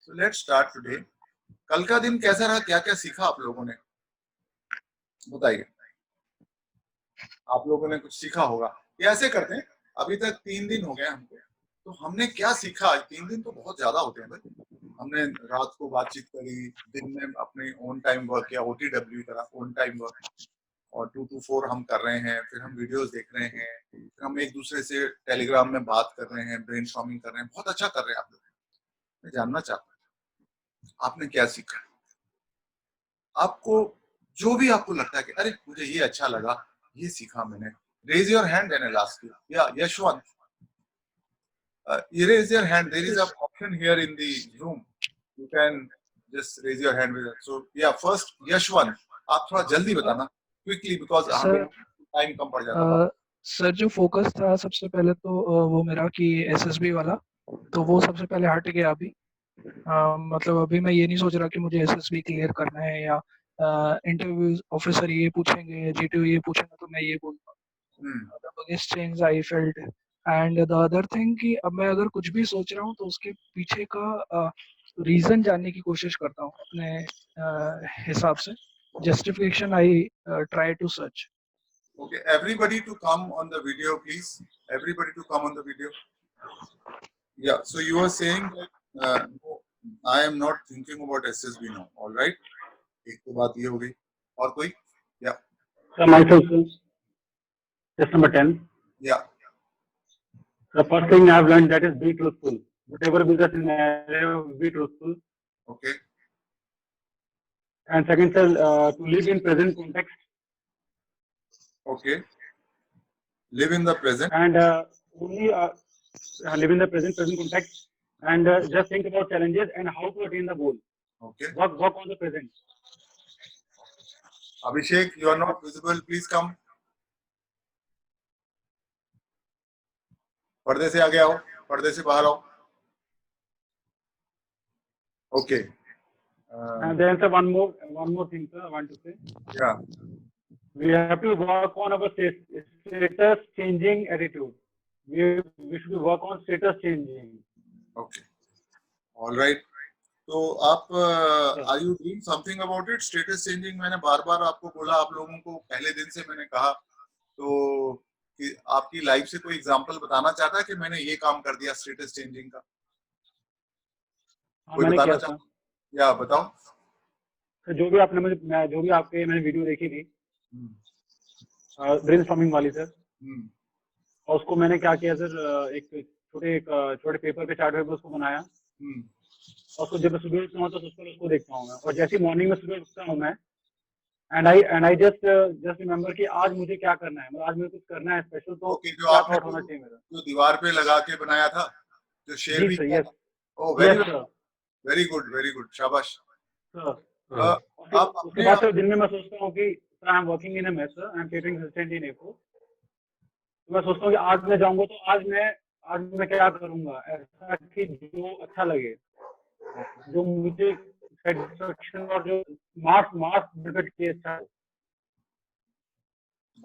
So let's start today. कल का दिन कैसा रहा, क्या क्या सीखा आप लोगों ने, बताइए। आप लोगों ने कुछ सीखा होगा। ये ऐसे करते हैं, अभी तक 3 दिन हो गए हमको, तो हमने क्या सीखा आज। 3 दिन तो बहुत ज्यादा होते हैं भाई। हमने रात को बातचीत करी, दिन में अपने ऑन टाइम वर्क किया, OTW करा, ऑन टाइम वर्क, और 2 to 4 हम कर रहे हैं, फिर हम वीडियोस देख रहे हैं, फिर हम एक दूसरे से टेलीग्राम में बात कर रहे हैं, ब्रेनस्टॉर्मिंग कर रहे हैं। बहुत अच्छा कर रहे हैं आप लोग। मैं जानना चाहता हूँ आपने क्या सीखा। आपको जो भी आपको लगता है कि अरे मुझे ये अच्छा लगा, ये सीखा मैंने, raise your hand and I'll ask you. Yeah, Yashwant, you raise your hand. There is an option here in the Zoom. You can just raise your hand with it. So yeah, first Yashwant, आप थोड़ा जल्दी बताना, quickly, because हमें time कम पड़ जाता है। Sir जो focus था सबसे पहले तो वो मेरा कि एसएसबी वाला, तो वो सबसे पहले हट गया अभी। मतलब अभी मैं ये नहीं सोच रहा कि मुझे एसएसबी क्लियर करना है या इंटरव्यू ऑफिसर ये पूछेंगे, जीटीओ ये पूछेंगे तो मैं ये बोलूँगा। The biggest change I felt, and the other thing कि अब मैं अगर कुछ भी सोच रहा हूँ तो उसके पीछे का रीजन जानने की कोशिश करता हूँ अपने हिसाब से। Justification I try to search. Okay, everybody to come on the video, please. Everybody to come on the video. Yeah, so you were saying that no, I am not thinking about SSB now. All right. एक तो बात ये हो गई, और कोई? Yeah. So myself, test number 10. Yeah. The first thing I've learned that is be truthful. Whatever be the scenario, be truthful. Okay. And second, sir, to live in present context. Okay. Live in the present. And only live in the present context, and just think about challenges and how to attain the goal. Okay. Work on the present. Abhishek, you are not visible. Please come. पर्दे से आगे आओ, पर्दे से बाहर आओ. Okay. And then sir, one more thing, sir, I want to say. Yeah. We have to work on our status changing attitude. We should work on status changing. Okay. All right. तो आप are you doing something about it? Status changing मैंने बार बार आपको बोला, आप लोगों को पहले दिन से मैंने कहा, तो कि आपकी लाइफ से कोई एग्जांपल बताना चाहता है कि मैंने ये काम कर दिया स्टेटस चेंजिंग का? कोई बताना चाहता? या बताओ। तो जो भी आपने मैंने वीडियो देखी थी ब्रेनस्टॉर्मिंग वाली सर, और उसको मैंने क्या किया सर, एक छोटे पेपर पे चार्ट पेपर उसको बनाया, और उसको जब मैं सुबह उठता हूँ तो उसको देखता हूँ मैं, और जैसे मॉर्निंग में सुबह उठता हूँ मैं, एंड आई जस्ट रिमेम्बर कि आज मुझे क्या करना है, मतलब आज मुझे कुछ करना है स्पेशल, तो क्या थॉट होना चाहिए मेरा। जो दीवार पे लगा के बनाया था, जो शेर भी किया था। ओह वेरी गुड, शाबाश। उसके बाद दिन में मैं सोचता हूँ कि I am working in a mess, I am catering assistant in FO, तो मैं सोचता हूँ कि आज मैं जाऊंगा तो आज मैं क्या करूंगा ऐसा कि जो अच्छा लगे, जो मुझे सेटिस्फेक्शन और जो मार्क्स बेनिफिट किए अच्छा हो।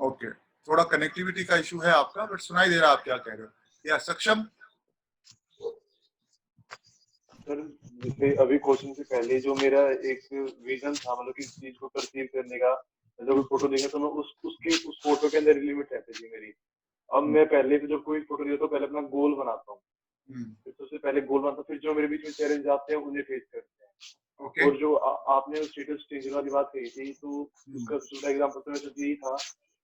ओके, थोड़ा कनेक्टिविटी का इशू है आपका, बट सुनाई दे रहा आप क्या कह रहे हो। या सक्षम सर, जैसे अभी क्वेश्चन से पहले जो मेरा एक विजन था, मतलब किसी चीज को परसीव करने का, जब फोटो देखा तो मैं उस फोटो के अंदर लिमिट रहती थी मेरी। अब मैं पहले जब कोई फोटो देखता हूँ पहले अपना गोल बनाता हूँ, फिर सबसे पहले गोल बनाता हूँ, फिर जो मेरे बीच में चैलेंज आते हैं उन्हें फेस करते हैं। okay. और जो आपने स्टेटस चेंज वाली बात कही थी, तो उसका दूसरा एग्जाम्पल तो मेरे यही था,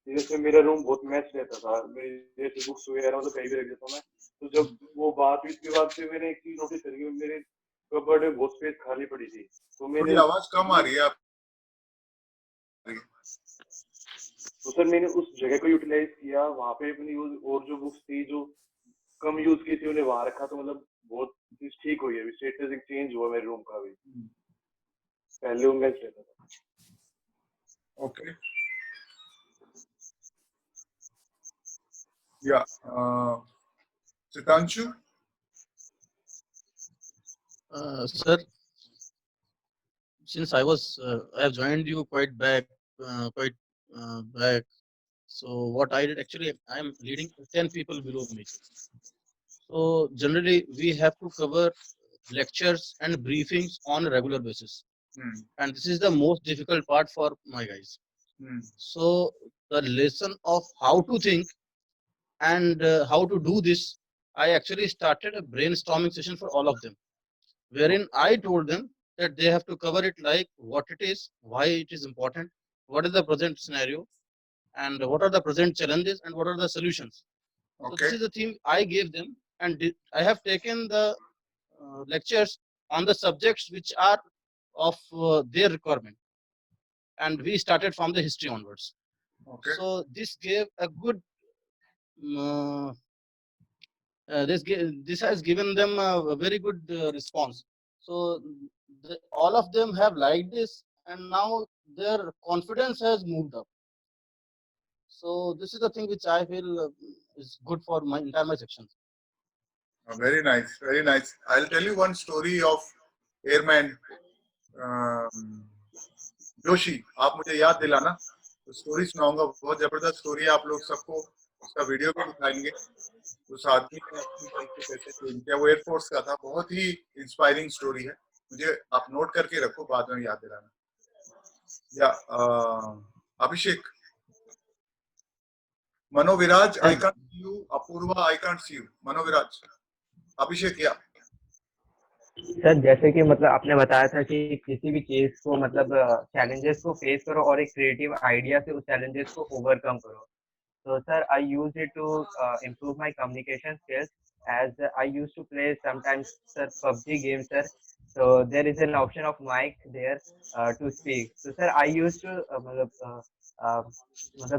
जैसे मेरा रूम बहुत मैच रहता था, मेरे जैसे बुक्स वगैरह मतलब कहीं भी रख देता हूँ मैं, तो जब वो बात हुई उसके बाद से मैंने एक चीज नोटिस करी, मेरे कबर्ड में बहुत स्पेस खाली पड़ी थी, तो मेरे आवाज कम आ रही है आप। तो सर मैंने उस जगह को यूटिलाइज किया, वहां पे अपनी यूज, और जो बुक्स थी जो कम यूज की थी उन्हें वहां रखा, तो मतलब बहुत चीज ठीक हुई है। अभी स्टेटस एक चेंज हुआ मेरे रूम का भी, पहले रूम मैच रहता था। ओके या Sitanshu? Sir, since I have joined you quite back. So what I did actually, I am leading 10 people below me. So generally we have to cover lectures and briefings on a regular basis. Hmm. And this is the most difficult part for my guys. Hmm. So the lesson of how to think and how to do this, I actually started a brainstorming session for all of them, wherein I told them that they have to cover it like what it is, why it is important, what is the present scenario, and what are the present challenges, and what are the solutions. So Okay. this is the theme I gave them, and I have taken the lectures on the subjects which are of their requirement, and we started from the history onwards. Okay. So this gave a good. Uh, this has given them a very good response. So all of them have liked this, and now their confidence has moved up. So this is the thing which I feel is good for my entire my section. Very nice, very nice. I'll tell you one story of airman Joshi. आप मुझे याद दिलाना, तो story सुनाऊंगा. बहुत जबरदस्त story है. आप लोग सबको उसका वीडियो भी दिखाएंगे. उस आदमी ने अपनी लाइफ को कैसे चेंज किया. वो एयरफोर्स का था. बहुत ही इंस्पायरिंग स्टोरी है. मुझे आप नोट करके रखो, बाद में याद दिलाना. या अभिषेक, मनोविराज, I can't see you. Apoorva, I can't see you. मनोविराज, अभिषेक, या सर जैसे कि मतलब आपने बताया था कि किसी भी चीज को मतलब चैलेंजेस को फेस करो और एक क्रिएटिव आइडिया से उस चैलेंजेस को ओवरकम करो. So sir, I use it to improve my communication skills, as I used to play sometimes sir PUBG games, sir. So there is an option of mic there to speak. So sir, I used to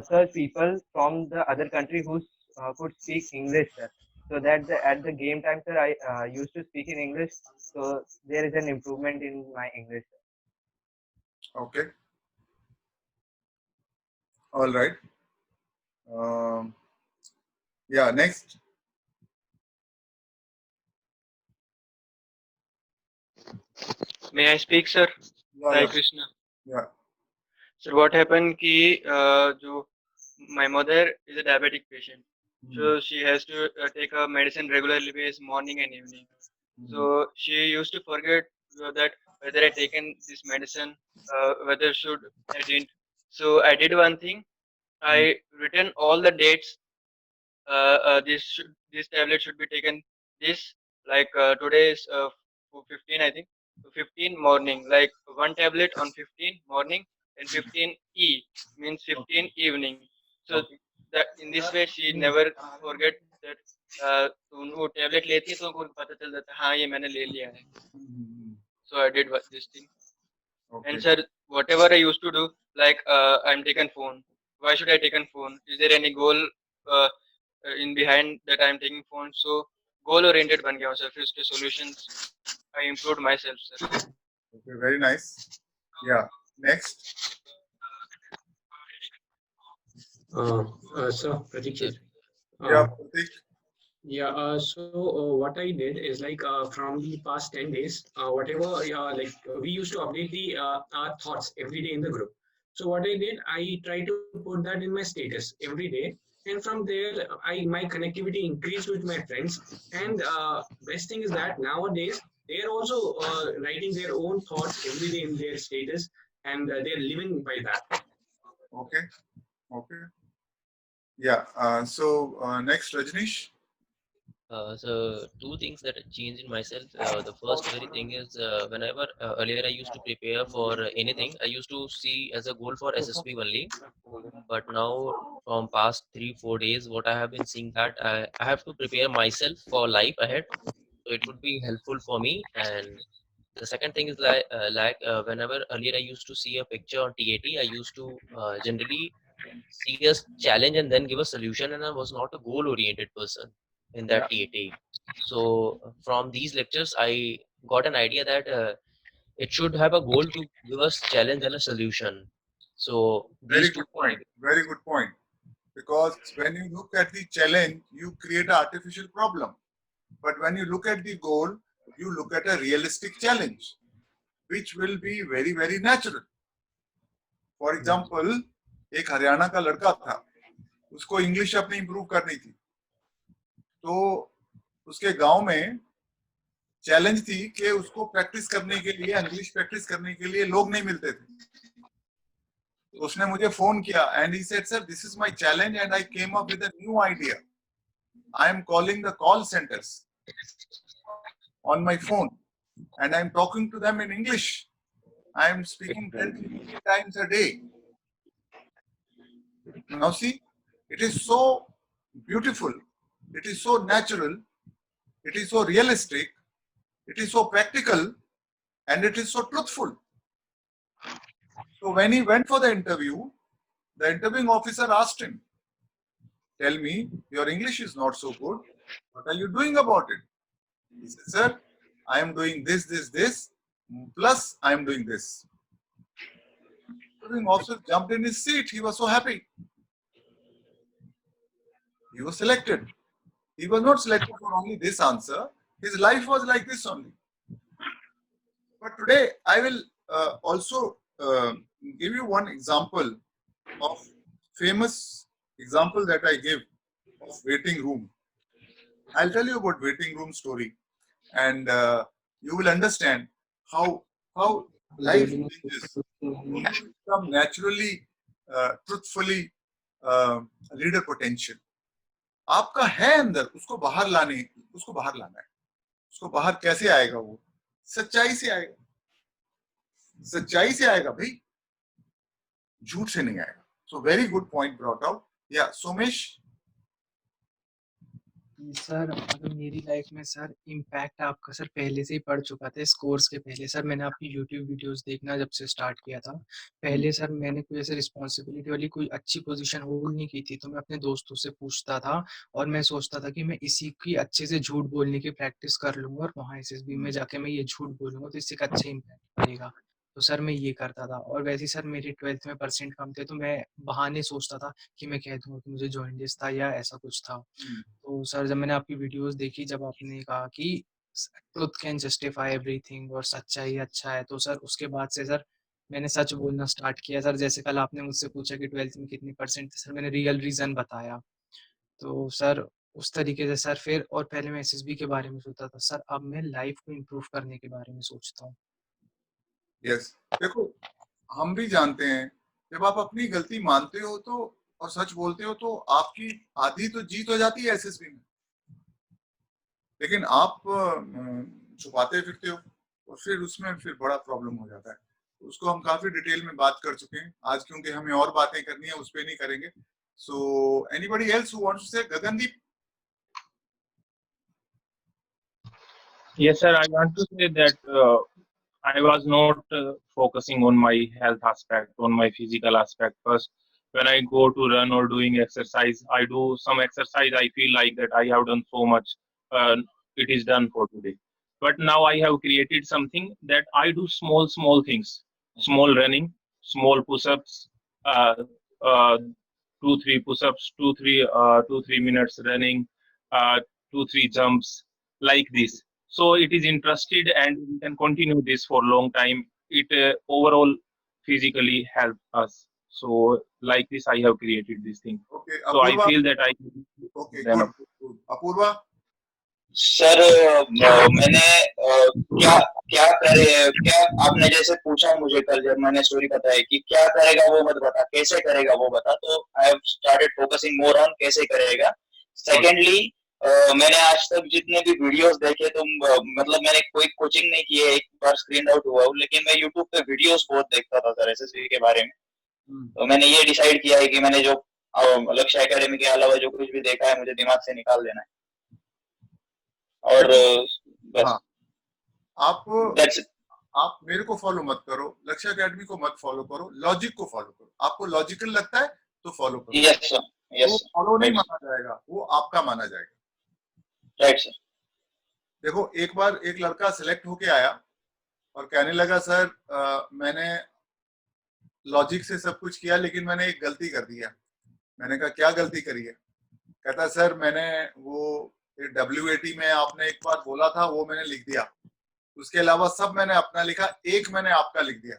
search people from the other country who could speak English, sir. So that at the game time, sir, I used to speak in English. So there is an improvement in my English. okay, all right. Yeah, next. May I speak, sir? Yeah, Hare yeah, Krishna. yeah. Sir, what happened ki my mother is a diabetic patient, so she has to take her medicine regularly based morning and evening. So she used to forget that whether I taken this medicine, whether should I didn't. So I did one thing. I written all the dates. This tablet should be taken. This like today is 15, I think. 15 morning, like one tablet on 15 morning and 15 means 15 evening. So that in this way she never forget that वो tablet लेती है तो उनको पता चल जाता है हाँ ये मैंने ले लिया है. So I did this thing. Okay. And sir, whatever I used to do, like I'm taken phone. Why should I taken phone? Is there any goal in behind that I'm taking phone? So goal oriented बन गया हूँ sir. फिर उसके solutions I improved myself, sir. Okay, very nice. Yeah, next. So Pratik here. Yeah, Pratik. Yeah, so what I did is like from the past 10 days, whatever like we used to update the our thoughts every day in the group. So what I did, I try to put that in my status every day, and from there my connectivity increased with my friends. And best thing is that nowadays they are also writing their own thoughts every day in their status, and they're living by that. Okay, okay. Yeah. So next, Rajnish. So two things that changed in myself. The first very thing is whenever earlier I used to prepare for anything, I used to see as a goal for SSB only. But now from past 3-4 days, what I have been seeing that I have to prepare myself for life ahead. So it would be helpful for me. And the second thing is like whenever earlier I used to see a picture on TAT, I used to generally see a challenge and then give a solution, and I was not a goal oriented person in that TAT. So from these lectures, I got an idea that it should have a goal to give us challenge and a solution. So Very these two good point. Very good point. Because when you look at the challenge, you create an artificial problem. But when you look at the goal, you look at a realistic challenge, which will be very, very natural. For example, एक हरियाणा का लड़का था, उसको English अपनी improve करनी थी. तो उसके गांव में चैलेंज थी कि उसको प्रैक्टिस करने के लिए, इंग्लिश प्रैक्टिस करने के लिए लोग नहीं मिलते थे। तो उसने मुझे फोन किया and he said, sir this is my challenge and I came up with a new idea. I am calling the call centres on my phone and I'm talking to them in English. I am speaking 10 to 15 times a day. Now see, it is so beautiful, it is so natural, it is so realistic, it is so practical, and it is so truthful. So when he went for the interview, the interviewing officer asked him, tell me, your English is not so good, what are you doing about it? He said, sir, I am doing this, plus I am doing this. The interviewing officer jumped in his seat. He was so happy. He was selected. He was not selected for only this answer. His life was like this only. But today I will also give you one example of famous example that I give of waiting room. I'll tell you about waiting room story, and you will understand how life changes. You become naturally, truthfully, leader potential. आपका है अंदर, उसको बाहर लाना है। उसको बाहर कैसे आएगा? वो सच्चाई से आएगा, भाई, झूठ से नहीं आएगा। So very good point brought out. Yeah, Somesh. Sir मतलब मेरी लाइफ में सर इम्पैक्ट आपका सर पहले से ही पड़ चुका था इस कोर्स के पहले। सर मैंने आपकी यूट्यूब वीडियोस देखना जब से स्टार्ट किया था, पहले सर मैंने कोई ऐसे रिस्पॉन्सिबिलिटी वाली कोई अच्छी पोजीशन होल्ड नहीं की थी, तो मैं अपने दोस्तों से पूछता था और मैं सोचता था कि मैं इसी की अच्छे से झूठ बोलने की प्रैक्टिस कर लूंगा और वहाँ एसएसबी में जाके मैं ये झूठ बोलूंगा तो इससे एक अच्छा इम्पैक्ट पड़ेगा। तो सर मैं ये करता था। और वैसे ही सर मेरे 12th में परसेंट कम थे, तो मैं बहाने सोचता था कि मैं कह दूंगा कि मुझे जॉइंटिस था या ऐसा कुछ था। तो सर जब मैंने आपकी वीडियोस देखी, जब आपने कहा कि ट्रुथ कैन जस्टिफाई एवरीथिंग और सच्चाई अच्छा है, तो सर उसके बाद से सर मैंने सच बोलना स्टार्ट किया। सर जैसे कल आपने मुझसे पूछा कि 12th में कितनी परसेंट थे, सर मैंने रियल रीजन बताया। तो सर उस तरीके से सर फिर, और पहले मैं एसएसबी के बारे में सोचता था सर, अब मैं लाइफ को इम्प्रूव करने के बारे में सोचता हूँ। यस, देखो हम भी जानते हैं जब आप अपनी गलती मानते हो तो और सच बोलते हो तो आपकी आधी तो जीत हो जाती है एसएसबी में, लेकिन आप छुपाते फिरते हो और फिर उसमें फिर बड़ा प्रॉब्लम हो जाता है। उसको हम काफी डिटेल में बात कर चुके हैं आज, क्योंकि हमें और बातें करनी है, उस पर नहीं करेंगे। So anybody else who wants to say? Gagandeep. Yes, sir. I want to say that I was not focusing on my health aspect, on my physical aspect. First, when I go to run or doing exercise, I do some exercise. I feel like that I have done so much. It is done for today. But now I have created something that I do small things, small running, small push-ups, 2-3 push-ups, 2-3 minutes running, 2-3 jumps, like this. So it is interested and we can continue this for long time. It overall physically help us. So like this I have created this thing. Okay, So I feel that I okay, then good. Apoorva. Sir मैंने क्या आपने जैसे पूछा मुझे कल जब मैंने story बताई कि क्या करेगा वो मत बता, कैसे करेगा वो बता, तो I have started focusing more on कैसे करेगा। सेकेंडली मैंने आज तक जितने भी वीडियोस देखे, तो मतलब मैंने कोई कोचिंग नहीं की है, एक बार स्क्रीन आउट हुआ हूँ, लेकिन मैं यूट्यूब पे वीडियोस बहुत देखता था सर एसएसबी के बारे में। तो मैंने ये डिसाइड किया है कि मैंने जो लक्ष्य एकेडमी के अलावा जो कुछ भी देखा है मुझे दिमाग से निकाल देना है। और बस हाँ, आप मेरे को फॉलो मत करो, लक्ष्य एकेडमी को मत फॉलो करो, लॉजिक को फॉलो करो। आपको लॉजिकल लगता है तो फॉलो करो। Yes sir, yes. वो फॉलो नहीं माना जाएगा, वो आपका माना जाएगा। Right sir. देखो एक बार एक लड़का सिलेक्ट होके आया और कहने लगा सर मैंने लॉजिक से सब कुछ किया लेकिन मैंने एक गलती कर दिया। मैंने कहा क्या गलती करी है? कहता सर मैंने वो WAT में आपने एक बार बोला था वो मैंने लिख दिया, उसके अलावा सब मैंने अपना लिखा, एक मैंने आपका लिख दिया।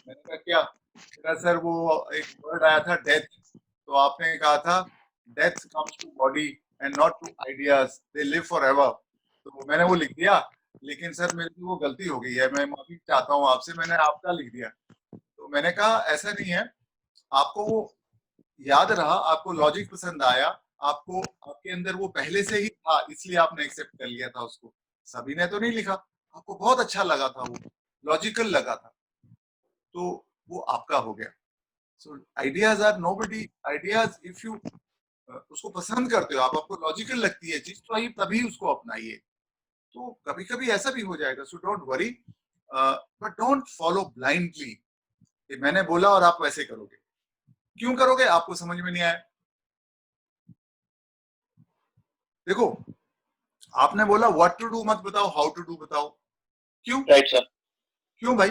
मैंने कहा क्या? कहता सर वो एक वर्ड आया था डेथ, तो आपने कहा था death comes to body and not to ideas, they live forever, तो मैंने वो लिख दिया। लेकिन सर मेरे को वो गलती हो गई है, मैं माफी चाहता हूँ आपसे, मैंने आपका लिख दिया। तो मैंने कहा ऐसा नहीं है, आपको वो याद रहा, आपको लॉजिक पसंद आया, आपको आपके अंदर वो पहले से ही था, इसलिए आपने एक्सेप्ट कर लिया था उसको। सभी ने तो नहीं लिखा, आपको बहुत अच्छा लगा था, वो लॉजिकल लगा था, तो वो आपका हो गया। So ideas are nobody ideas, if you उसको पसंद करते हो आप, आपको लॉजिकल लगती है चीज, तो तभी उसको अपनाइए। तो कभी कभी ऐसा भी हो जाएगा, so don't worry, but don't follow blindly. मैंने बोला और आप वैसे करोगे, क्यों करोगे? आपको समझ में नहीं आया। देखो, आपने बोला व्हाट टू डू मत बताओ, हाउ टू डू बताओ। क्यों? Right sir. क्यों भाई?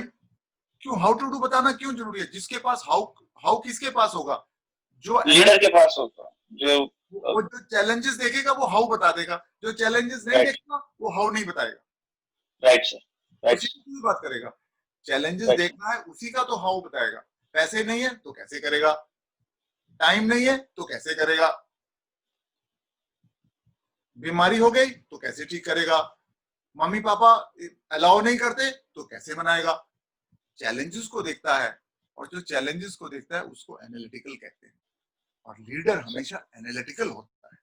क्यों हाउ टू डू बताना क्यों जरूरी है? जिसके पास हाउ किसके पास होगा? जो लीडर के पास होगा, जो वो जो चैलेंजेस देखेगा वो हाउ बता देगा, जो चैलेंजेस नहीं देखेगा वो हाउ नहीं बताएगा। राइट सर, राइट उसी की बात करेगा। Challenges Right. देखना है, उसी का तो हाउ बताएगा। पैसे नहीं है तो कैसे करेगा, टाइम नहीं है तो कैसे करेगा, बीमारी हो गई तो कैसे ठीक करेगा, मम्मी पापा अलाउ नहीं करते तो कैसे मनाएगा। चैलेंजेस को देखता है, और जो चैलेंजेस को देखता है उसको एनालिटिकल कहते हैं, और लीडर हमेशा एनालिटिकल होता है।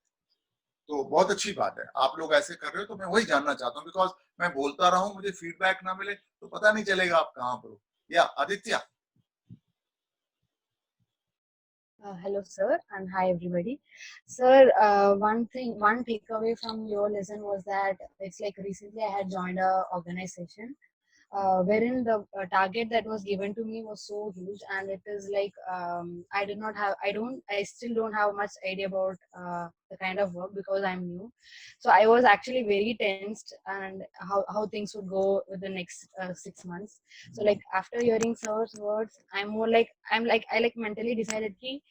तो बहुत अच्छी बात है आप लोग ऐसे कर रहे हो, तो मैं वही जानना चाहता हूँ, बिकॉज मैं बोलता रहा हूँ, मुझे फीडबैक ना मिले तो पता नहीं चलेगा आप कहाँ पर हो। या Aditya. Hello, sir, and hi, everybody. Sir, one takeaway from your lesson was that it's like recently I had joined a organization wherein the target that was given to me was so huge, and it is like I still don't have much idea about the kind of work because I'm new. So I was actually very tensed and how things would go with the next 6 months. So like after hearing sir's words, I like mentally decided ki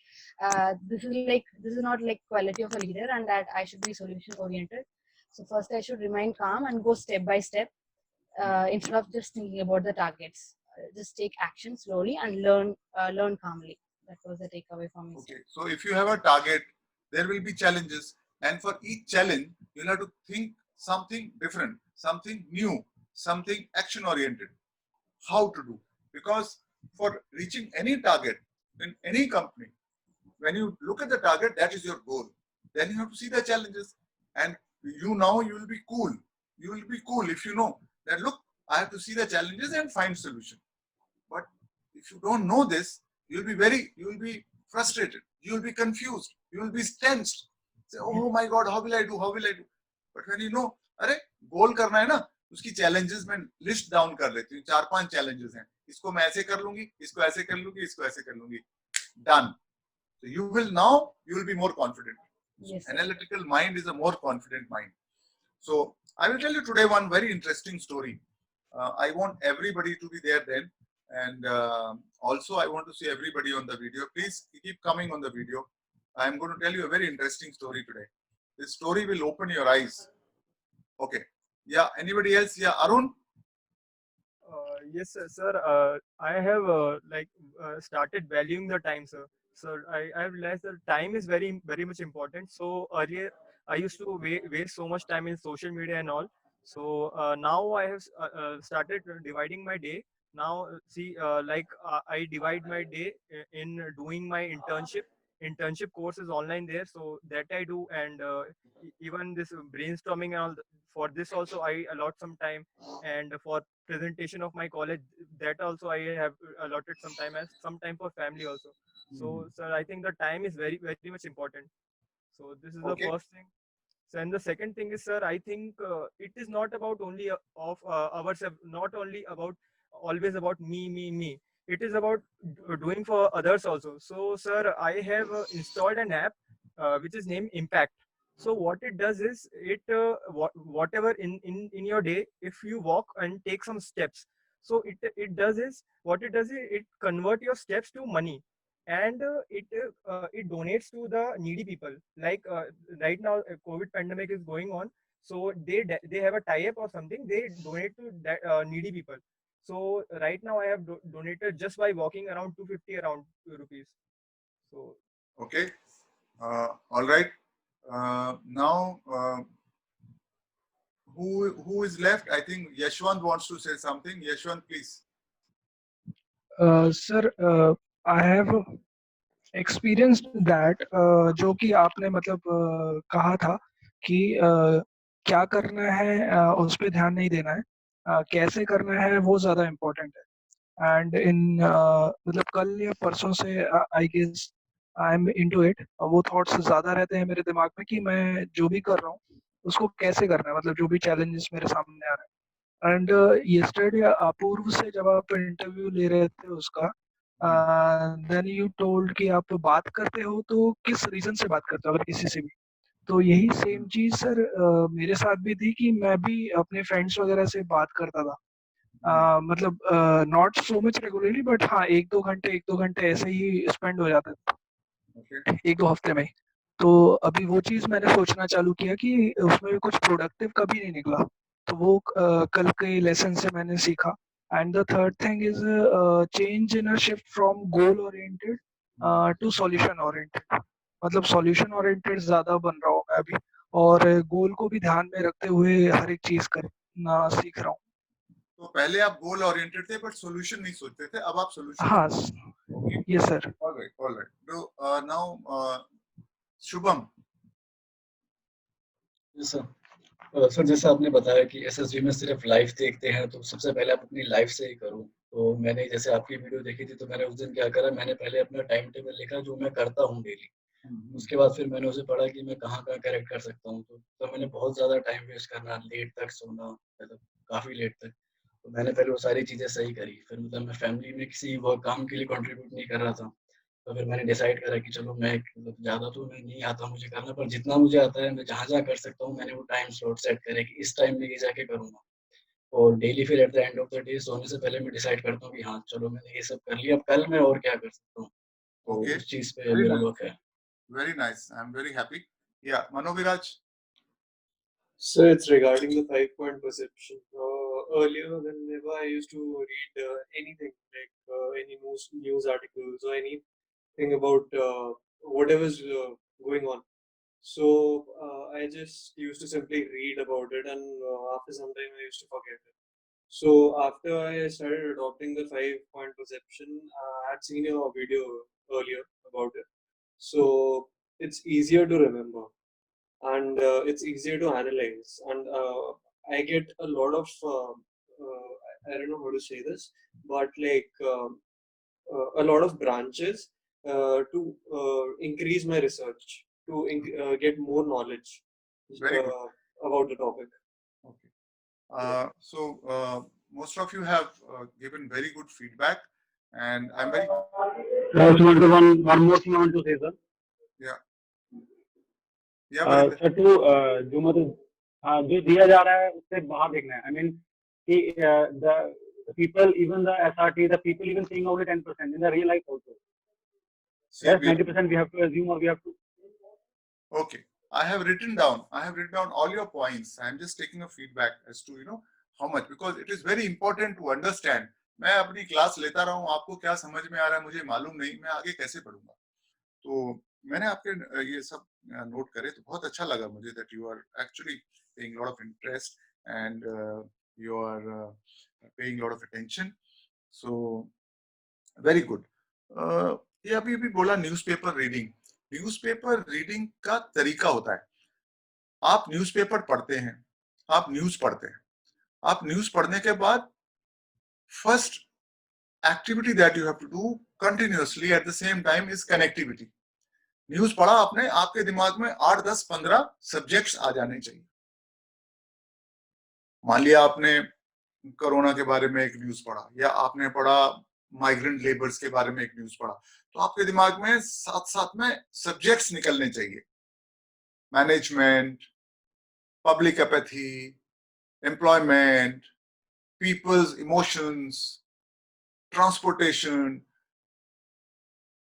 this is not like quality of a leader, and that I should be solution oriented. So first I should remain calm and go step by step instead of just thinking about the targets. Just take action slowly and learn calmly. That was the takeaway from me. Okay, so if you have a target, there will be challenges, and for each challenge, you'll have to think something different, something new, something action oriented. How to do? Because for reaching any target in any company, when you look at the target, that is your goal. Then you have to see the challenges, and you will be cool. You will be cool if you know that, look, I have to see the challenges and find solution. But if you don't know this, you will be frustrated, you will be confused, you will be tensed. Say, oh my God, how will I do? How will I do? But when you know, अरे गोल करना है ना, उसकी challenges में list down कर लेती हूँ, 4-5 challenges हैं, इसको मैं ऐसे कर लूंगी, इसको ऐसे कर लूंगी, इसको ऐसे कर लूंगी, done. So you will be more confident. Yes, sir. Analytical mind is a more confident mind. So I will tell you today one very interesting story. I want everybody to be there then, and also I want to see everybody on the video. Please keep coming on the video. I am going to tell you a very interesting story today. This story will open your eyes. Okay. Yeah. Anybody else? Yeah. Arun. Yes, sir. I have started valuing the time, sir. So I have realized that time is very much important. So earlier I used to waste so much time in social media and all. So now I have started dividing my day. Now I divide my day in doing my internship courses online there. So that I do, and even this brainstorming and all. For this also I allot some time, and for presentation of my college, that also I have allotted some time, as some time for family also. So sir, I think the time is very much important. So this is the Okay. first thing. So, and the second thing is, sir, I think it is not about only of ourselves, not only about always about me. It is about doing for others also. So sir, I have installed an app which is named Impact. So what it does is, whatever in your day, if you walk and take some steps, so it does is it convert your steps to money, and it donates to the needy people. Like right now, COVID pandemic is going on, so they have a tie-up or something. They donate to that, needy people. So right now I have donated just by walking around 250 around rupees. So Okay. All right. Now, who is left? I think Yashwant wants to say something. Yashwant, please. Sir, I have experienced that जो कि आपने मतलब कहा था कि क्या करना है उस पे ध्यान नहीं देना है, कैसे करना है वो ज़्यादा इम्पोर्टेंट है। एंड इन मतलब कल या परसों से I guess I am into it, वो थॉट्स ज़्यादा रहते हैं मेरे दिमाग में कि मैं जो भी कर रहा हूँ उसको कैसे करना है, मतलब जो भी चैलेंजेस मेरे सामने आ रहे हैं। एंड yesterday अपूर्व से जब आप इंटरव्यू ले रहे थे उसका, देन यू टोल्ड कि आप बात करते हो तो किस रीजन से बात करते हो अगर किसी से भी, तो यही सेम चीज सर मेरे साथ भी थी कि मैं भी अपने फ्रेंड्स वगैरह से बात करता था, मतलब not so much regularly but हाँ एक दो घंटे ऐसे ही स्पेंड हो जाते थे एक दो हफ्ते में ही। तो अभी वो चीज मैंने सोचना चालू किया कि उसमें भी कुछ प्रोडक्टिव कभी नहीं निकला, तो वो कल के लेसन से मैंने सीखा। And the third thing is change in a shift from goal oriented to solution oriented, मतलब सॉल्यूशन ओरिएंटेड ज्यादा बन रहा हूँ मैं अभी, और गोल को भी ध्यान में रखते हुए हर एक चीज करना सीख रहा हूँ। तो पहले आप गोल ओरिएंटेड थे बट सॉल्यूशन नहीं सोचते थे, अब आप सॉल्यूशन। हाँ यस सर। ऑलराइट। तो नाउ शुभम। सर जैसा आपने बताया कि एसएसबी में सिर्फ लाइफ देखते हैं, तो सबसे पहले आप अपनी लाइफ से ही करो। तो मैंने जैसे आपकी वीडियो देखी थी, तो मैंने उस दिन क्या करा, मैंने पहले अपना टाइम टेबल लिखा जो मैं करता हूँ डेली। उसके बाद फिर मैंने उसे पढ़ा कि मैं कहाँ कहाँ करेक्ट कर सकता हूँ। तो मैंने बहुत ज़्यादा टाइम वेस्ट करना, लेट तक सोना, मतलब काफ़ी लेट तक। तो मैंने पहले वो सारी चीज़ें सही करी। फिर मतलब मैं फैमिली में किसी वर्क काम के लिए कंट्रीब्यूट नहीं कर रहा था। तो फिर मैंने डिसाइड करा कि चलो मैं मतलब ज़्यादा तो मैं नहीं आता मुझे करना, पर जितना मुझे आता है मैं जहाँ कर सकता हूँ, मैंने वो टाइम स्लॉट सेट करे कि इस टाइम में ये जाके करूँगा। और डेली फिर at the end of the day सोने से पहले मैं डिसाइड करता हूँ कि हाँ चलो मैंने ये सब कर लिया, अब कल मैं और क्या कर सकता हूँ। तो Okay. उस चीज़ पे मेरा वर्क है। Very nice. I'm very happy. Yeah, Manoviraj. So it's regarding the 5-point perception. Earlier, whenever I used to read anything like any news articles or anything about whatever's going on, so I just used to simply read about it, and after some time I used to forget it. So after I started adopting the 5-point perception, I had seen a video earlier about it. So it's easier to remember, and it's easier to analyze, and I get a lot of I don't know how to say this, but like a lot of branches to increase my research, to get more knowledge Very good. about the topic. So most of you have given very good feedback, and I'm very. One more thing I want to say, sir. Yeah. Sir तो जो मतलब जो दिया जा रहा है उससे बाहर देखना है। आई मीन कि the people, even the SRT, the people even saying only 10% in the real life also. Yes, 90% we have to assume, or we have to. Okay, I have written down all your points. I'm just taking a feedback as to how much, because it is very important to understand. मैं अपनी class लेता रहा हूँ, आपको क्या समझ में आ रहा है मुझे मालूम नहीं, मैं आगे कैसे पढ़ूंगा। तो मैंने आपके ये सब नोट करे तो बहुत अच्छा लगा मुझे that you are actually paying a lot of interest and you are paying a lot of attention. So very good. ये अभी बोला न्यूज़पेपर रीडिंग का तरीका होता है। आप न्यूज़पेपर पढ़ते हैं, आप न्यूज़ पढ़ते हैं, आप न्यूज़ पढ़ने के बाद first activity that you have to do continuously at the same time is connectivity. News पढ़ा आपने, आपके दिमाग में 8, 10, 15 सब्जेक्ट्स आ जाने चाहिए। मान लिया आपने कोरोना के बारे में एक न्यूज़ पढ़ा, या आपने पढ़ा माइग्रेंट लेबर्स के बारे में एक न्यूज़ पढ़ा, तो आपके दिमाग में साथ में सब्जेक्ट्स निकलने चाहिए। Management, public apathy, employment, people's emotions, transportation,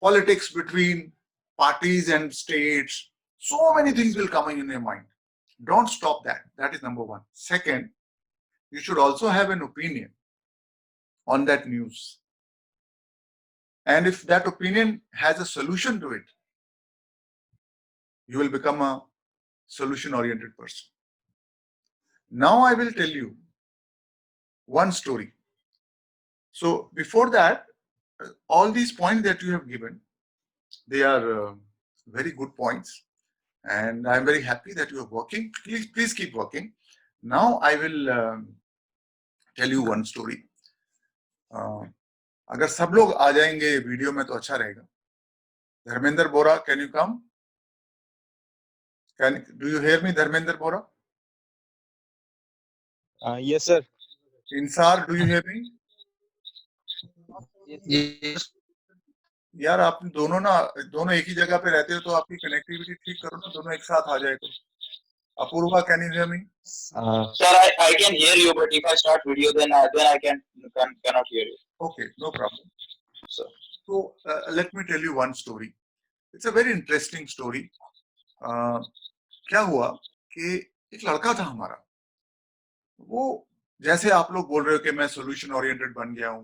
politics between parties and states. So many things will come in your mind. Don't stop that. That is number one. Second, you should also have an opinion on that news. And if that opinion has a solution to it, you will become a solution-oriented person. Now I will tell you one story. So before that, all these points that you have given, they are very good points, and I am very happy that you are working. Please keep working. Now I will tell you one story. अगर सब लोग आ जाएंगे video में तो अच्छा रहेगा. धर्मेंद्र बोरा, can you come? Do you hear me, Dharmender Bora? Yes, sir. Insar, do you hear me? Yes. यार आप दोनों एक ही जगह पे रहते हो तो आपकी कनेक्टिविटी ठीक करो ना, दोनों एक साथ आ जाए तो. Apoorva, can you hear me? Sir, I can hear you, but if I start video, then I cannot hear you. Okay, no problem. So let me tell you one story. It's a very interesting story. क्या हुआ कि एक लड़का था हमारा, वो जैसे आप लोग बोल रहे हो कि मैं सोल्यूशन ओरिएंटेड बन गया हूं,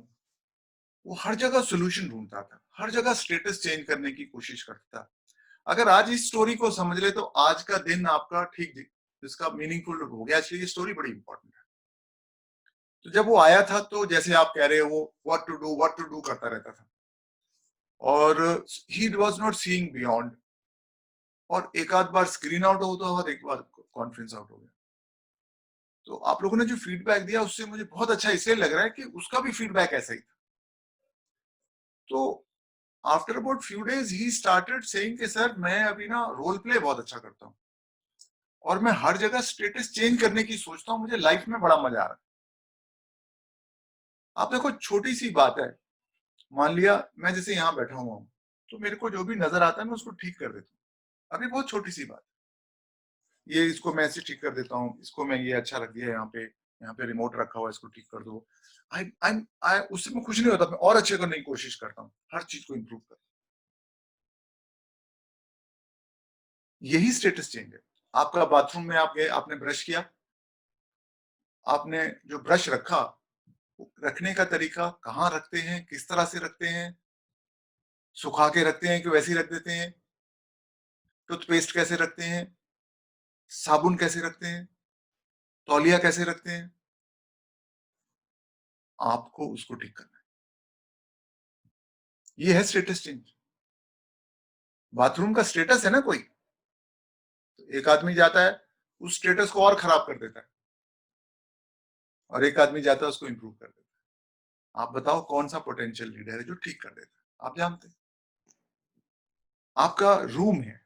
वो हर जगह सोल्यूशन ढूंढता था, हर जगह स्टेटस चेंज करने की कोशिश करता था. अगर आज इस स्टोरी को समझ ले तो आज का दिन आपका ठीक इसका मीनिंगफुल हो गया. इसलिए ये स्टोरी बड़ी इंपॉर्टेंट है. तो जब वो आया था तो जैसे आप कह रहे हो वो व्हाट टू डू करता रहता था, और he was not seeing beyond, और एक आध बार स्क्रीन आउट होता और एक बार कॉन्फ्रेंस आउट हो गया. तो आप लोगों ने जो फीडबैक दिया उससे मुझे बहुत अच्छा इसलिए लग रहा है कि उसका भी फीडबैक ऐसा ही था. तो after about few days he started saying कि सर मैं अभी ना रोल प्ले बहुत अच्छा करता हूँ और मैं हर जगह स्टेटस चेंज करने की सोचता हूँ, मुझे लाइफ में बड़ा मजा आ रहा है. आप देखो छोटी सी बात है, मान लिया मैं जैसे यहाँ बैठा हुआ हूँ तो मेरे को जो भी नजर आता है मैं उसको ठीक कर देता हूँ. अभी बहुत छोटी सी बात, ये इसको मैं ऐसे ठीक कर देता हूँ, इसको मैं ये अच्छा रख दिया यहाँ पे रिमोट रखा हुआ है इसको ठीक कर दो. उससे मैं खुश नहीं होता, मैं और अच्छे करने की कोशिश करता हूँ, हर चीज को इंप्रूव कर. यही स्टेटस चेंज है. आपका बाथरूम में आप गए, आपने ब्रश किया, आपने जो ब्रश रखा रखने का तरीका, कहाँ रखते हैं, किस तरह से रखते हैं, सुखा के रखते हैं कि वैसे ही रख देते हैं, टूथपेस्ट कैसे रखते हैं, साबुन कैसे रखते हैं, तौलिया कैसे रखते हैं, आपको उसको ठीक करना है. ये है स्टेटस चेंज. बाथरूम का स्टेटस है ना कोई, तो एक आदमी जाता है उस स्टेटस को और खराब कर देता है और एक आदमी जाता है उसको इंप्रूव कर देता है. आप बताओ कौन सा पोटेंशियल लीडर है जो ठीक कर देता है? आप जानते हैं. आपका रूम है,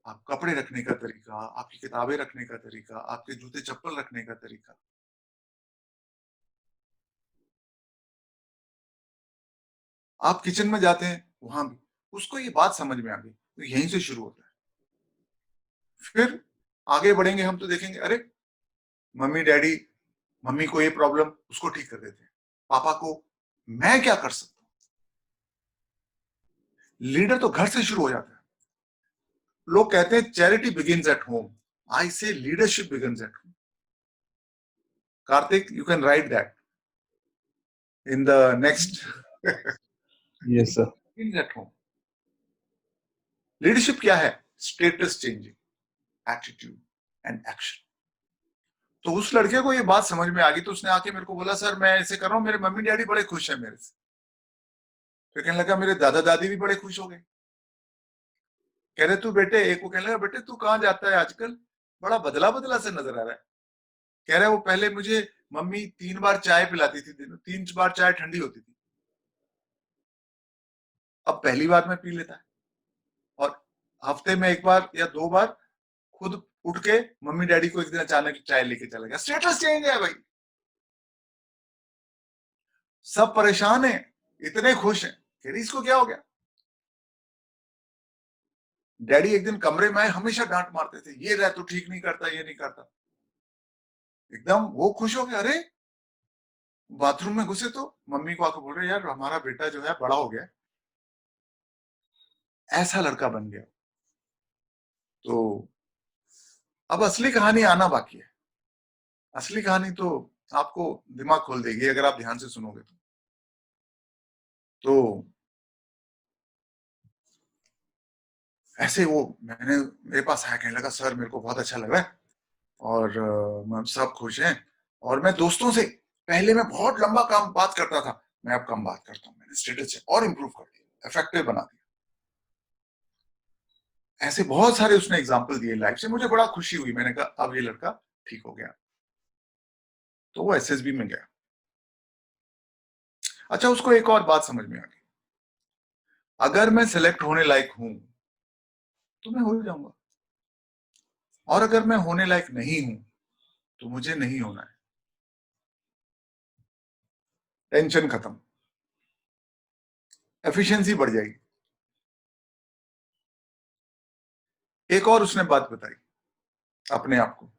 आप कपड़े रखने का तरीका, आपकी किताबें रखने का तरीका, आपके जूते चप्पल रखने का तरीका, आप किचन में जाते हैं वहां भी उसको ये बात समझ में आ गई तो यहीं से शुरू होता है. फिर आगे बढ़ेंगे हम तो देखेंगे अरे मम्मी डैडी, मम्मी को ये प्रॉब्लम, उसको ठीक कर देते हैं. पापा को मैं क्या कर सकता हूं. लीडर तो घर से शुरू हो जाता है. लोग कहते हैं चैरिटी बिगिंस एट होम, आई से leadership begins at home. Kartik, you can write that in the next. Yes, sir. begins at home. Leadership क्या है? Status changing attitude and action. तो उस लड़के को ये बात समझ में आ गई तो उसने आके मेरे को बोला सर मैं ऐसे कर रहा हूँ, मेरे मम्मी डैडी बड़े खुश हैं मेरे से. फिर कहने लगा मेरे दादा दादी भी बड़े खुश हो गए. कह रहे तू बेटे, एक को कहने लगा बेटे तू कहाँ जाता है आजकल, बड़ा बदला बदला से नजर आ रहा है. कह रहा है वो पहले मुझे मम्मी 3 बार चाय पिलाती थी दिन में, 3 बार चाय ठंडी होती थी, अब पहली बार में पी लेता है और हफ्ते में 1 बार या 2 बार खुद उठ के मम्मी डैडी को एक दिन अचानक चाय लेके चला गया. स्टेटस चेंज है भाई. सब परेशान है, इतने खुश हैं, कह रही इसको क्या हो गया. डैडी एक दिन कमरे में आए, हमेशा डांट मारते थे, ये रह तू ठीक नहीं करता, ये नहीं करता. एकदम वो खुश हो गया. अरे बाथरूम में घुसे तो मम्मी को आकर बोल रहे यार हमारा बेटा जो है बड़ा हो गया. ऐसा लड़का बन गया. तो अब असली कहानी आना बाकी है. असली कहानी तो आपको दिमाग खोल देगी अगर आप ध्यान से सुनोगे तो ऐसे वो मेरे पास आया, कहने लगा सर मेरे को बहुत अच्छा लग रहा है और हम सब खुश हैं। और मैं दोस्तों से पहले मैं बहुत लंबा काम बात करता था, मैं अब कम बात करता हूँ। मैंने स्टेटस से और इम्प्रूव कर दिया, इफेक्टिव बना दिया। ऐसे बहुत सारे उसने एग्जाम्पल दिए लाइफ से, मुझे बड़ा खुशी हुई। मैंने कहा अब ये लड़का ठीक हो गया, तो वो एसएसबी में गया। अच्छा, उसको एक और बात समझ में आ गई, अगर मैं सिलेक्ट होने लायक हूं तो मैं हो ही जाऊंगा, और अगर मैं होने लायक नहीं हूं तो मुझे नहीं होना है। टेंशन खत्म, एफिशिएंसी बढ़ जाएगी। एक और उसने बात बताई अपने आप को,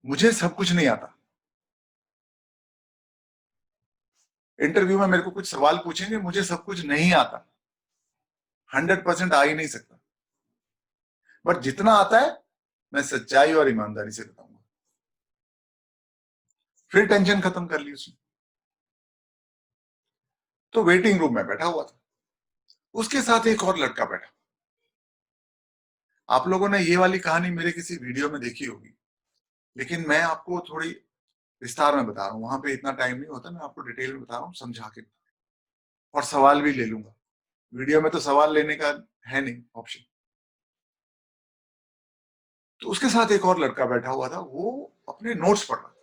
मुझे सब कुछ नहीं आता। इंटरव्यू में मेरे को कुछ सवाल पूछेंगे, मुझे सब कुछ नहीं आता, 100% आ ही नहीं सकता, बट जितना आता है मैं सच्चाई और ईमानदारी से बताऊंगा। फिर टेंशन खत्म कर ली उसने। तो वेटिंग रूम में बैठा हुआ था, उसके साथ एक और लड़का बैठा। आप लोगों ने ये वाली कहानी मेरे किसी वीडियो में देखी होगी, लेकिन मैं आपको थोड़ी विस्तार में बता रहा हूँ। वहां पे इतना टाइम नहीं होता, मैं आपको डिटेल में बता रहा हूँ, समझा के, और सवाल भी ले लूंगा। वीडियो में तो सवाल लेने का है नहीं ऑप्शन। तो उसके साथ एक और लड़का बैठा हुआ था, वो अपने नोट्स पढ़ रहा था।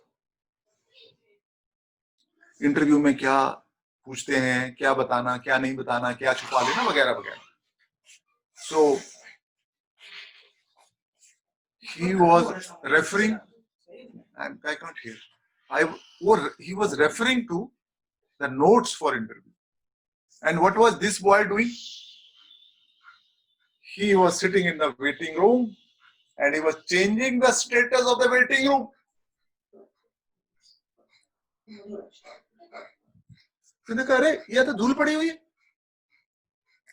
इंटरव्यू में क्या पूछते हैं, क्या बताना, क्या नहीं बताना, क्या छुपा लेना, वगैरह वगैरह। सो he was referring, I can't hear. He was referring to the notes for interview. And what was this boy doing? He was sitting in the waiting room and he was changing the status of the waiting room. मैंने कहा अरे ये तो धूल पड़ी हुई है,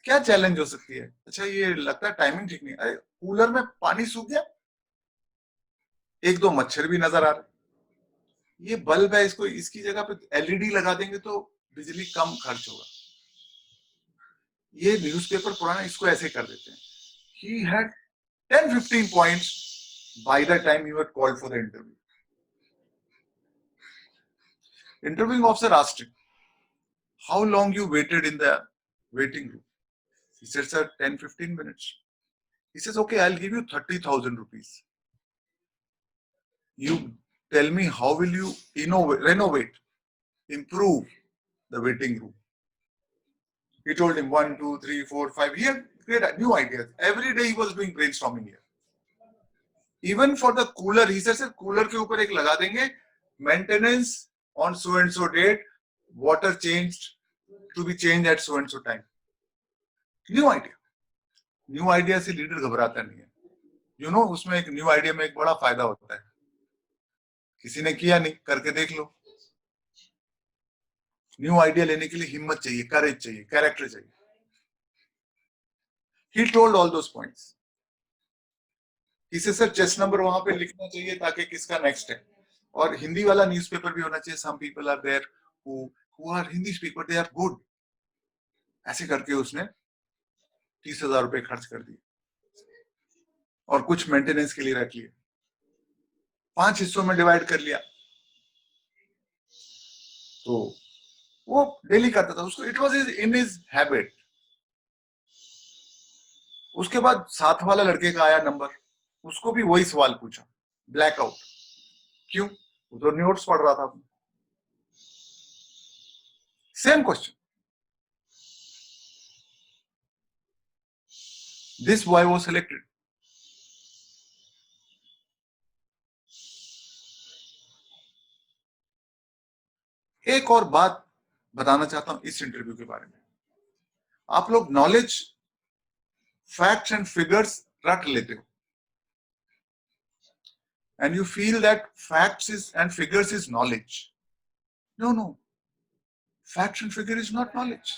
क्या चैलेंज हो सकती है? अच्छा, ये लगता है टाइमिंग ठीक नहीं। अरे कूलर में पानी सूख गया, एक दो मच्छर भी नजर आ रहे। ये बल्ब है, इसको इसकी जगह पे एलईडी लगा देंगे तो बिजली कम खर्च होगा। ये न्यूज़पेपर पुराना, इसको ऐसे कर देते हैं। He had 10-15 points by the time he was called for the interview. Interviewing officer asked him, how long you waited in the waiting room? He said, sir, 10-15 minutes. He says, okay, I'll give you 30,000 rupees. You tell me how will you renovate, improve the waiting room. He told him 1, 2, 3, 4, 5. He had great new ideas. Every day he was doing brainstorming here. Even for the cooler, he said, sir, cooler के ऊपर एक लगा देंगे, maintenance on so and so date, water changed to be changed at so and so time. New idea. New idea से leader घबराता नहीं है। You know, उसमें एक न्यू आइडिया में एक बड़ा फायदा होता है, किसी ने किया नहीं, करके देख लो। न्यू आइडिया लेने के लिए हिम्मत चाहिए, करेज चाहिए, कैरेक्टर चाहिए। He told all those points. He said, sir, chest number वहां पे लिखना चाहिए ताकि किसका नेक्स्ट है, और हिंदी वाला न्यूज़पेपर भी होना चाहिए। Some people are there who are Hindi speaker, they are good. ऐसे करके उसने 30,000 रुपए खर्च कर दिए और कुछ मेंटेनेंस के लिए रख लिए। 5 हिस्सों में डिवाइड कर लिया, तो वो डेली करता था उसको। It was in his habit. उसके बाद साथ वाला लड़के का आया नंबर, उसको भी वही सवाल पूछा, ब्लैकआउट। क्यों? वो तो नोट्स पढ़ रहा था। Same question. This boy was selected. एक और बात बताना चाहता हूं इस इंटरव्यू के बारे में। आप लोग नॉलेज, फैक्ट्स एंड फिगर्स रट लेते हो, and you feel that facts and figures is knowledge. No. Facts and figure is not knowledge.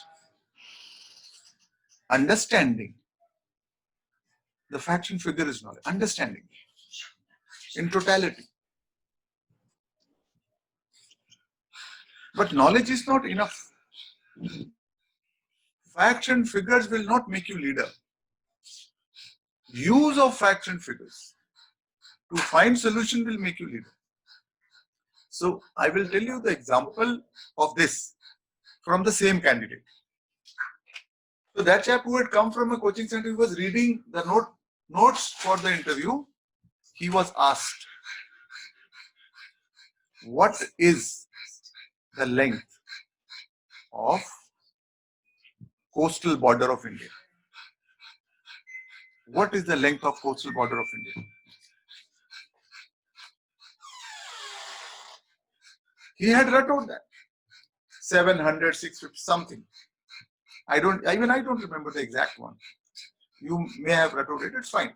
Understanding the facts and figure is knowledge. Understanding in totality. But knowledge is not enough. Facts and figures will not make you leader. Use of facts and figures To find solution will make you leader. So I will tell you the example of this from the same candidate. So that chap who had come from a coaching center, he was reading the notes for the interview. He was asked, what is the length of coastal border of India? What is the length of coastal border of India? He had written that 700, 650, something. I don't remember the exact one. You may have written it. It's fine.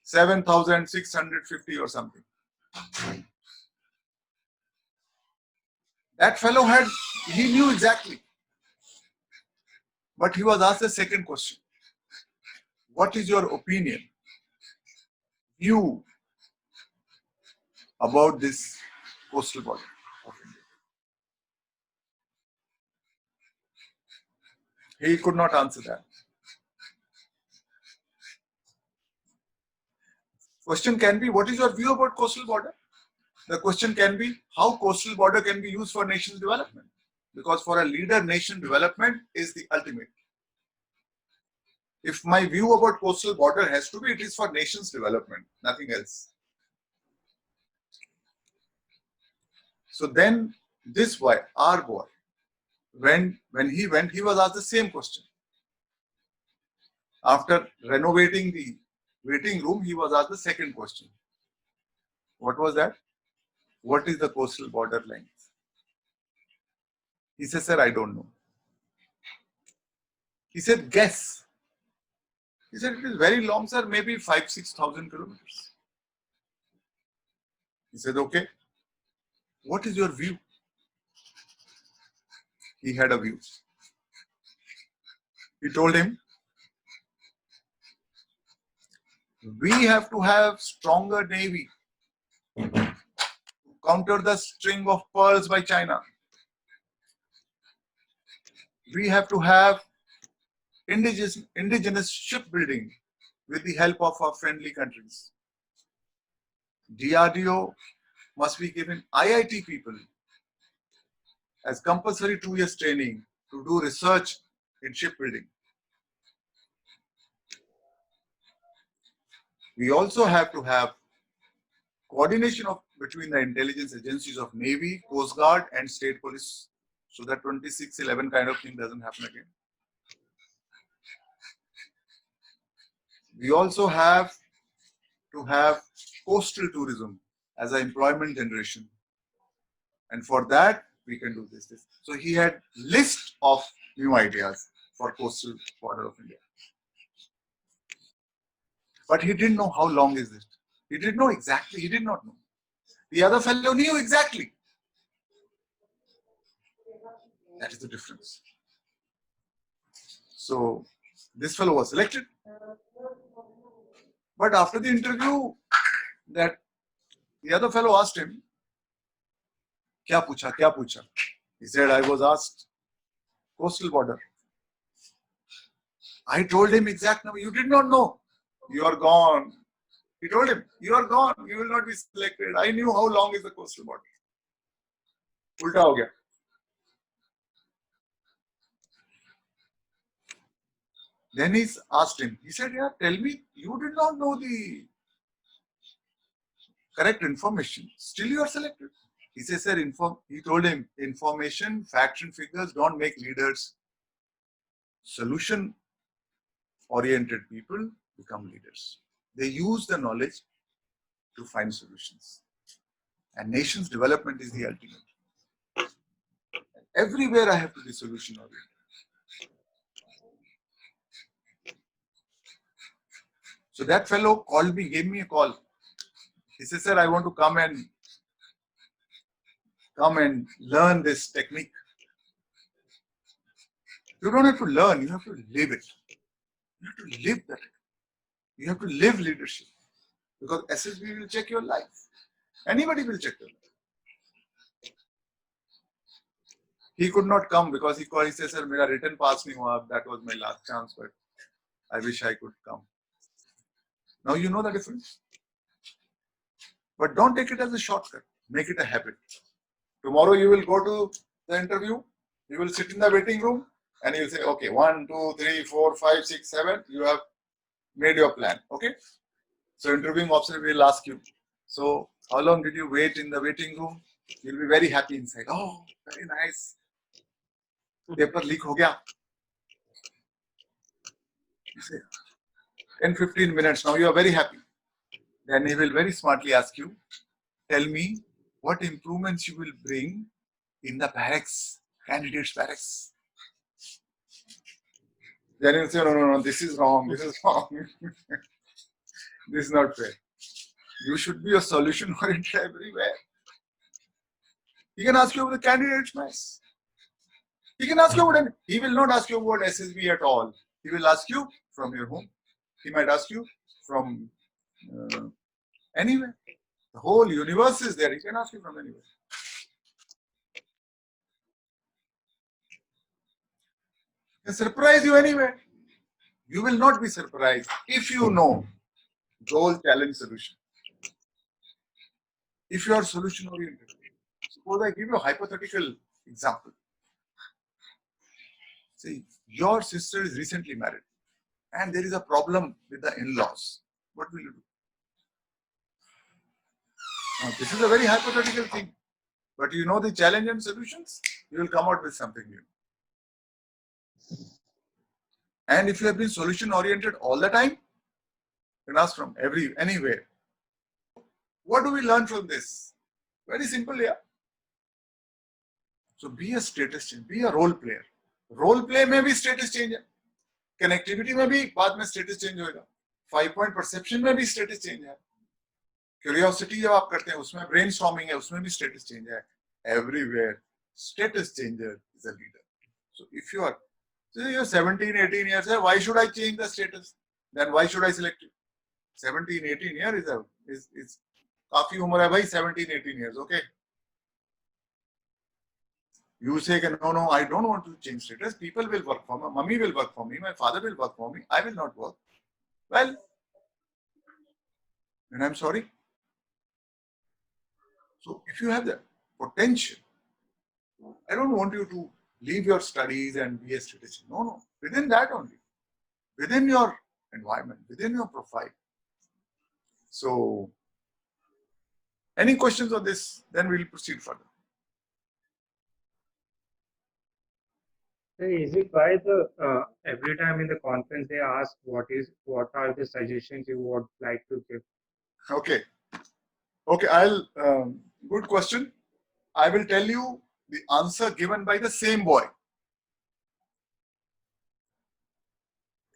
7,650 or something. That fellow he knew exactly. But he was asked the second question. What is your opinion, view about this coastal border of India? He could not answer that. Question can be, what is your view about coastal border? The question can be, how coastal border can be used for nation's development? Because for a leader, nation development is the ultimate. If my view about coastal border has to be, it is for nation's development, nothing else. So then this boy, our boy, when he went, he was asked the same question. After renovating the waiting room, he was asked the second question. What was that? What is the coastal border length? He said, sir, I don't know. He said, guess. He said, it is very long, sir, maybe 5,000-6,000 kilometers. He said, okay. What is your view? He had a view. He told him, we have to have stronger navy to counter the string of pearls by China. We have to have indigenous shipbuilding with the help of our friendly countries. DRDO must be given IIT people as compulsory 2 years training to do research in shipbuilding. We also have to have coordination between the intelligence agencies of Navy, Coast Guard and State Police so that 2611 kind of thing doesn't happen again. We also have to have coastal tourism as an employment generation. And for that, we can do this. So he had list of new ideas for coastal border of India. But he didn't know how long is it. He didn't know exactly. He did not know. The other fellow knew exactly. That is the difference. So this fellow was selected. But after the interview, that the other fellow asked him, "Kya pucha? Kya pucha?" He said, "I was asked coastal border." I told him exact number. You did not know. You are gone. He told him, "You are gone. You will not be selected." I knew how long is the coastal border. Ulta ho gaya. Then he asked him. He said, "Yeah, tell me. You did not know the correct information. Still, you are selected." He said, "Sir, he told him, information, facts, and figures don't make leaders. Solution-oriented people become leaders. They use the knowledge to find solutions. And nation's development is the ultimate. Everywhere I have to be solution-oriented. So that fellow called me, gave me a call. He said, "Sir, I want to come and learn this technique." You don't have to learn, you have to live it. You have to live that. You have to live leadership. Because SSB will check your life. Anybody will check your life. He could not come because he called. He said, "Sir, mera written pass nahi hua. That was my last chance, but I wish I could come." Now you know the difference. but don't take it as a shortcut. Make it a habit. Tomorrow you will go to the interview, you will sit in the waiting room and you will say, okay, 1, 2, 3, 4, 5, 6, 7, you have made your plan. Okay. So interviewing officer will ask you, so how long did you wait in the waiting room? You'll be very happy inside. Oh, very nice. Paper leak ho gaya. You say, 10-15 minutes, now you are very happy. Then he will very smartly ask you, tell me what improvements you will bring in the barracks, candidates barracks. Then you say, no, this is wrong, this is wrong. This is not fair. You should be a solution oriented everywhere. He can ask you about the candidates mess. He can ask you about it. He will not ask you about SSB at all. He will ask you from your home. He might ask you from anywhere. The whole universe is there. He can ask you from anywhere. He can surprise you anywhere. You will not be surprised if you know goal, challenge, solution. If you are solution oriented. Suppose I give you a hypothetical example. See, your sister is recently married and there is a problem with the in-laws. What will you do? Now, this is a very hypothetical thing. But you know the challenge and solutions, you will come out with something new. And if you have been solution oriented all the time, you can ask from anywhere. What do we learn from this? Very simple, yeah. So be a status change, be a role player. Role play may be status change. Connectivity में भी बाद में status change होगा. 5-point perception में भी status change है. Curiosity जब आप करते हैं उसमें brainstorming है उसमें भी status change है. Everywhere status changer is a leader. So if you are, so you're 17, 18 years, why should I change the status? Then why should I select you? 17, 18 years is काफी उम्र है भाई 17, 18 years. Okay. You say, no, I don't want to change status. People will work for me. Mummy will work for me. My father will work for me. I will not work. Well, then I'm sorry. So if you have the potential, I don't want you to leave your studies and be a statistician. No. Within that only. Within your environment, within your profile. So, any questions on this? Then we'll proceed further. Is it why the every time in the conference they ask what are the suggestions you would like to give? Okay, I'll good question. I will tell you the answer given by the same boy.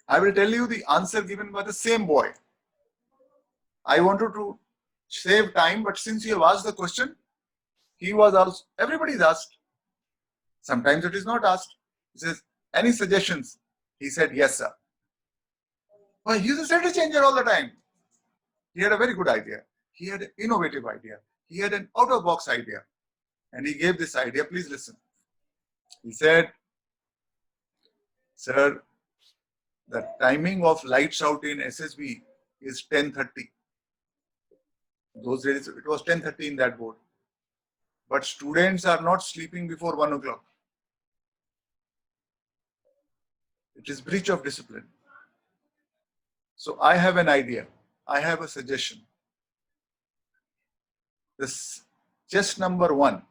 I will tell you the answer given by the same boy. I wanted to save time, but since you have asked the question, he was also, everybody's asked. Sometimes it is not asked. He says, any suggestions? He said, yes, sir. Well, he's a status changer all the time. He had a very good idea. He had an innovative idea. He had an out-of-box idea. And he gave this idea. Please listen. He said, sir, the timing of lights out in SSB is 10:30. Those days it was 10:30 in that board. But students are not sleeping before 1 o'clock. It is breach of discipline. So I have an idea. I have a suggestion. This chest number 1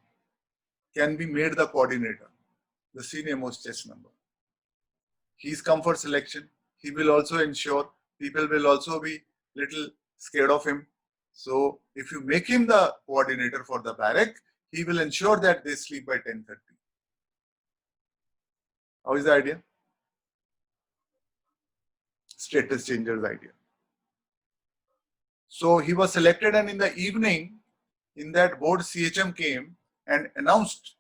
can be made the coordinator, the senior most chest number. He's come for selection. He will also ensure people will also be little scared of him. So if you make him the coordinator for the barrack, he will ensure that they sleep by 10:30. How is the idea? Status changer's idea. So he was selected, and in the evening, in that board, CHM came and announced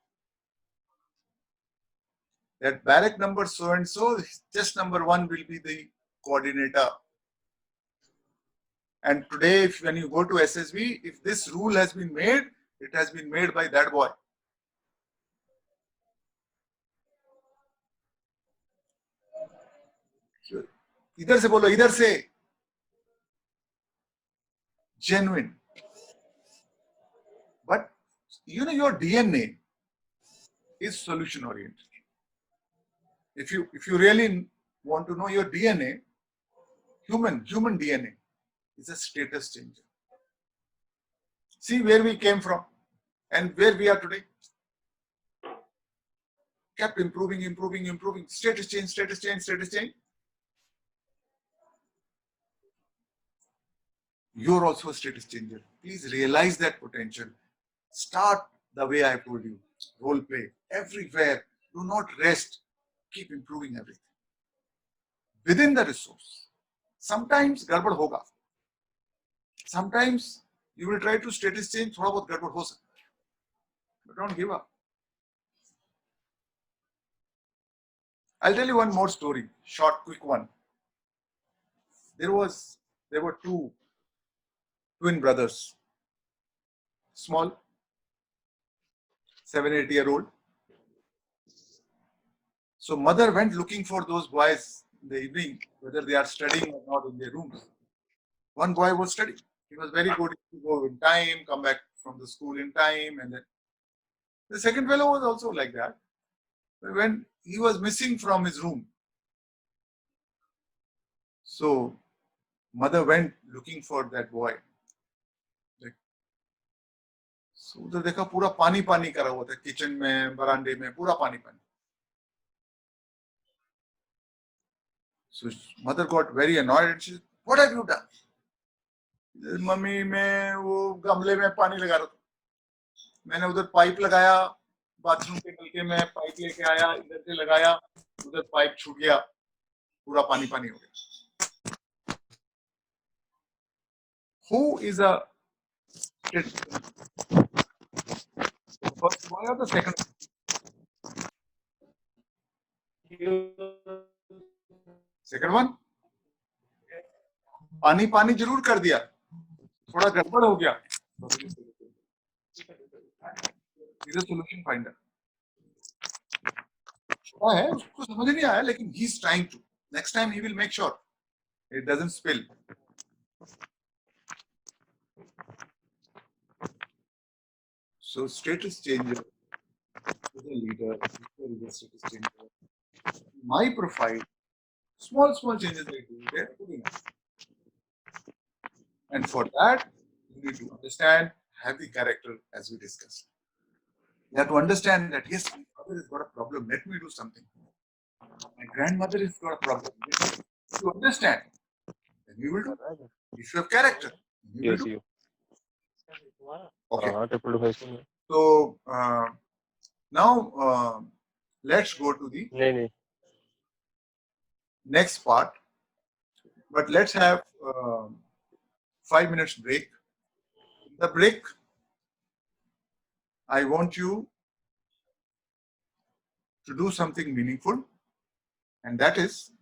that barrack number so and so, just number 1 will be the coordinator. And today, when you go to SSB, if this rule has been made, it has been made by that boy. इधर से बोलो, इधर से. Genuine. your DNA is solution oriented. If you really want to know your DNA, human DNA is a status changer. See where we came from and where we are today. Kept improving. Status change. You're also a status changer. Please realize that potential. Start the way I told you. Role play everywhere. Do not rest. Keep improving everything. Within the resource. Sometimes गड़बड़ होगा. Sometimes you will try to status change. थोड़ा बहुत गड़बड़ हो सकता है. But don't give up. I'll tell you one more story. Short, quick one. There were two twin brothers. Small, 7-8-year-old. So mother went looking for those boys in the evening, whether they are studying or not in their rooms. One boy was studying. He was very good to go in time, come back from the school in time, and then the second fellow was also like that. But when he was missing from his room, so mother went looking for that boy. So उधर देखा पूरा पानी करा हुआ था, kitchen में, बरामदे में पूरा पानी. So mother got very annoyed and she said, "What have you done?" Mummy मैं वो गमले में पानी लगा रहा था. मैंने उधर पाइप लगाया, बाथरूम के नल के मैं पाइप लेके आया, इधर से लगाया, उधर पाइप छूट गया, पूरा पानी हो गया. Who is a first boy or the second? Second one. पानी जरूर कर दिया, थोड़ा गड़बड़ हो गया. He's a solution finder. छोटा है, उसको समझ नहीं आया, लेकिन he's trying to. Next time he will make sure it doesn't spill. So status changer is a leader, is a status changer. My profile, small changes I do, they're good enough. And for that, you need to understand, have the character as we discussed. You have to understand that yes, my father has got a problem, let me do something. My grandmother has got a problem. If you understand, then you will do. If you have character, you will do. Okay. So now let's go to the next part. But let's have 5 minutes break. In the break, I want you to do something meaningful, and that is,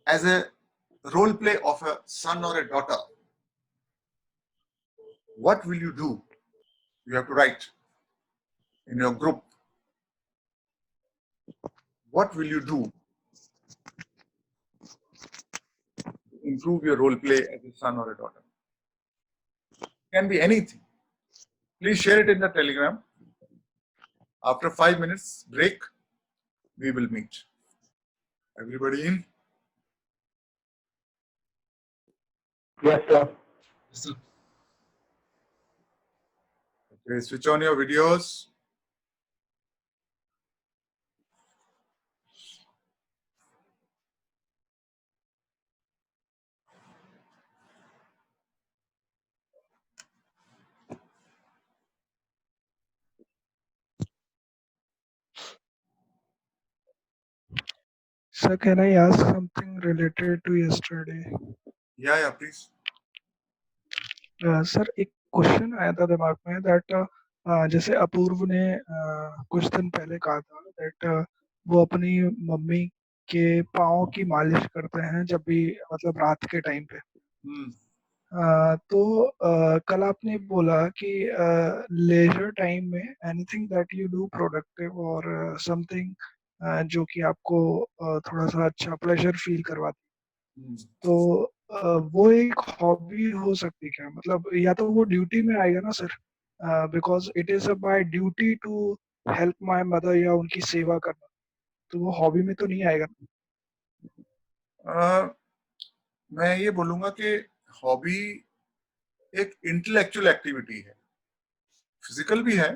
as a role play of a son or a daughter, what will you do? You have to write in your group. What will you do to improve your role play as a son or a daughter? It can be anything. Please share it in the Telegram. After 5 minutes break, we will meet. Everybody in? Yes, sir. Okay, switch on your videos. Sir, can I ask something related to yesterday? Yeah, please. Sir एक question आया था दिमाग में that जैसे अपूर्व ने कुछ दिन पहले कहा था दैट वो अपनी मम्मी के पाँव की मालिश करते हैं जब भी मतलब रात के टाइम पे. तो कल आपने बोला कि लेजर टाइम में anything that you do productive और समथिंग जो कि आपको थोड़ा सा अच्छा प्लेजर फील करवाती. तो वो एक हॉबी हो सकती है क्या? मतलब या तो वो ड्यूटी में आएगा ना sir, because it is my duty to help my mother या उनकी सेवा करना, तो वो हॉबी में तो नहीं आएगा ना? मैं ये बोलूंगा कि हॉबी एक इंटेलेक्चुअल एक्टिविटी है, फिजिकल भी है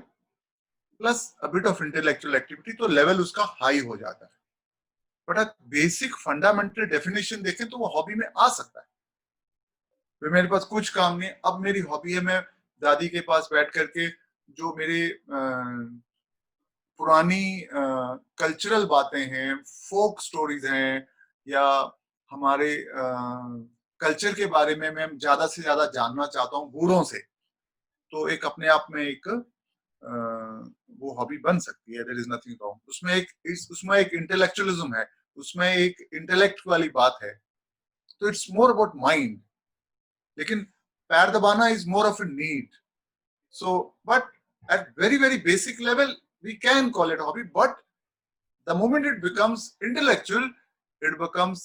plus a bit of intellectual activity, तो लेवल उसका हाई हो जाता है। बट अगर बेसिक फंडामेंटल डेफिनेशन देखें तो वो हॉबी में आ सकता है। तो मेरे पास कुछ काम नहीं, अब मेरी हॉबी है मैं दादी के पास बैठ करके जो मेरे पुरानी कल्चरल बातें हैं, फोक स्टोरीज हैं, या हमारे कल्चर के बारे में मैं ज्यादा से ज्यादा जानना चाहता हूँ बूढ़ों से, तो एक अपने आप में एक वो हॉबी बन सकती है। देयर इज नथिंग रॉन्ग उसमें एक इंटेलेक्चुअलिज्म है, उसमें एक इंटेलेक्ट वाली बात है, तो इट्स मोर अबाउट माइंड। लेकिन पैर दबाना is more of a need. So but at very very basic level we can call it hobby, but the moment it becomes intellectual, it becomes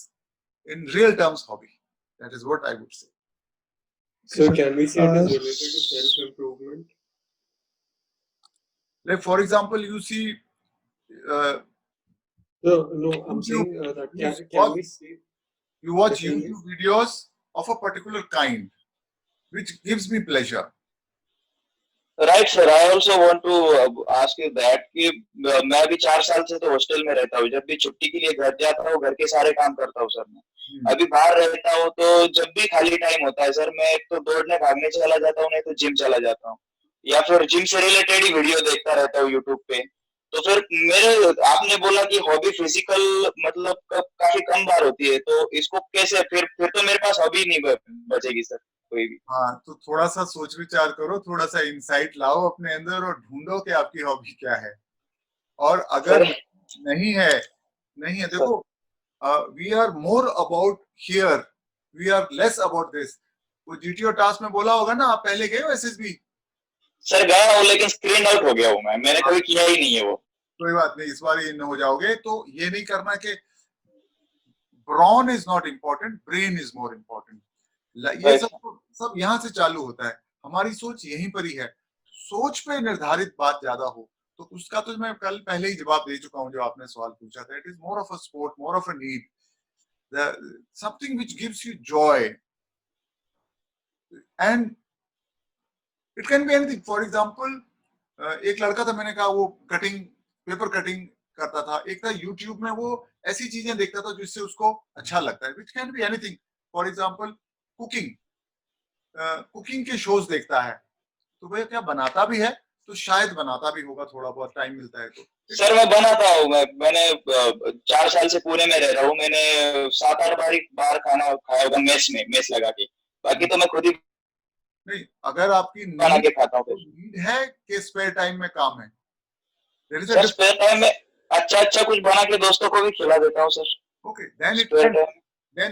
in real terms hobby. That is what I would say. So can we say it is related to self-improvement? Like for example, you see No, I'm saying that can we say you watch YouTube videos of a particular kind, which gives me pleasure. Right sir, I also want to ask you that कि मैं भी 4 साल से तो hostel में रहता हूँ। जब भी छुट्टी के लिए घर जाता हूँ घर के सारे काम करता हूँ सर। मैं अभी बाहर रहता हूँ तो जब भी खाली टाइम होता है सर, मैं एक तो दौड़ने भागने चला जाता हूँ, नहीं तो जिम चला जाता हूँ, या फिर जिम से रिलेटेड ही वीडियो देखता रहता हूँ यूट्यूब पे। तो फिर मेरे आपने बोला कि हॉबी फिजिकल मतलब काफी कम बार होती है, तो इसको कैसे फिर तो मेरे पास हॉबी नहीं बचेगी सर कोई भी। हाँ, तो थोड़ा सा सोच विचार करो, थोड़ा सा इंसाइट लाओ अपने अंदर और ढूंढो कि आपकी हॉबी क्या है। और अगर नहीं है देखो, we are more about here, we are less about this. वो जीटीओ टास्क में बोला होगा ना, आप पहले गए हो एसएसबी? सर गया हूँ लेकिन स्क्रीन आउट हो गया हूँ मैंने कभी किया ही नहीं है वो। कोई बात नहीं, इस बार इन हो जाओगे। तो ये नहीं करना कि brawn is not important, brain is more important. ये सब यहाँ से चालू होता है, हमारी सोच यहीं पर ही है। सोच पे निर्धारित बात ज्यादा हो तो उसका तो मैं कल पहले ही जवाब दे चुका हूँ जो आपने सवाल पूछा था। It is more of a sport, more of a need, something which gives you Joy, and it can be anything. For example, एक लड़का था, मैंने कहा वो पेपर कटिंग करता था। एक था यूट्यूब में वो ऐसी चीजें देखता था जिससे उसको अच्छा लगता है, which can be anything. For example cooking के शोज देखता है, तो वह क्या बनाता भी है, तो शायद बनाता भी होगा, थोड़ा बहुत टाइम मिलता है तो। सर मैं बनाता हूँ, मैंने 4 साल से पुणे में रह रहा हूँ, मैंने 7-8 बार खाना खाया होगा मेस लगा के। बाकी तो मैं खुद ही नहीं, अगर आपकी बना के खाता हूँ। नीड है कि स्पेयर टाइम में काम है, सर स्पेयर टाइम में अच्छा कुछ बना के दोस्तों को भी खिला देता हूँ sir. Okay, then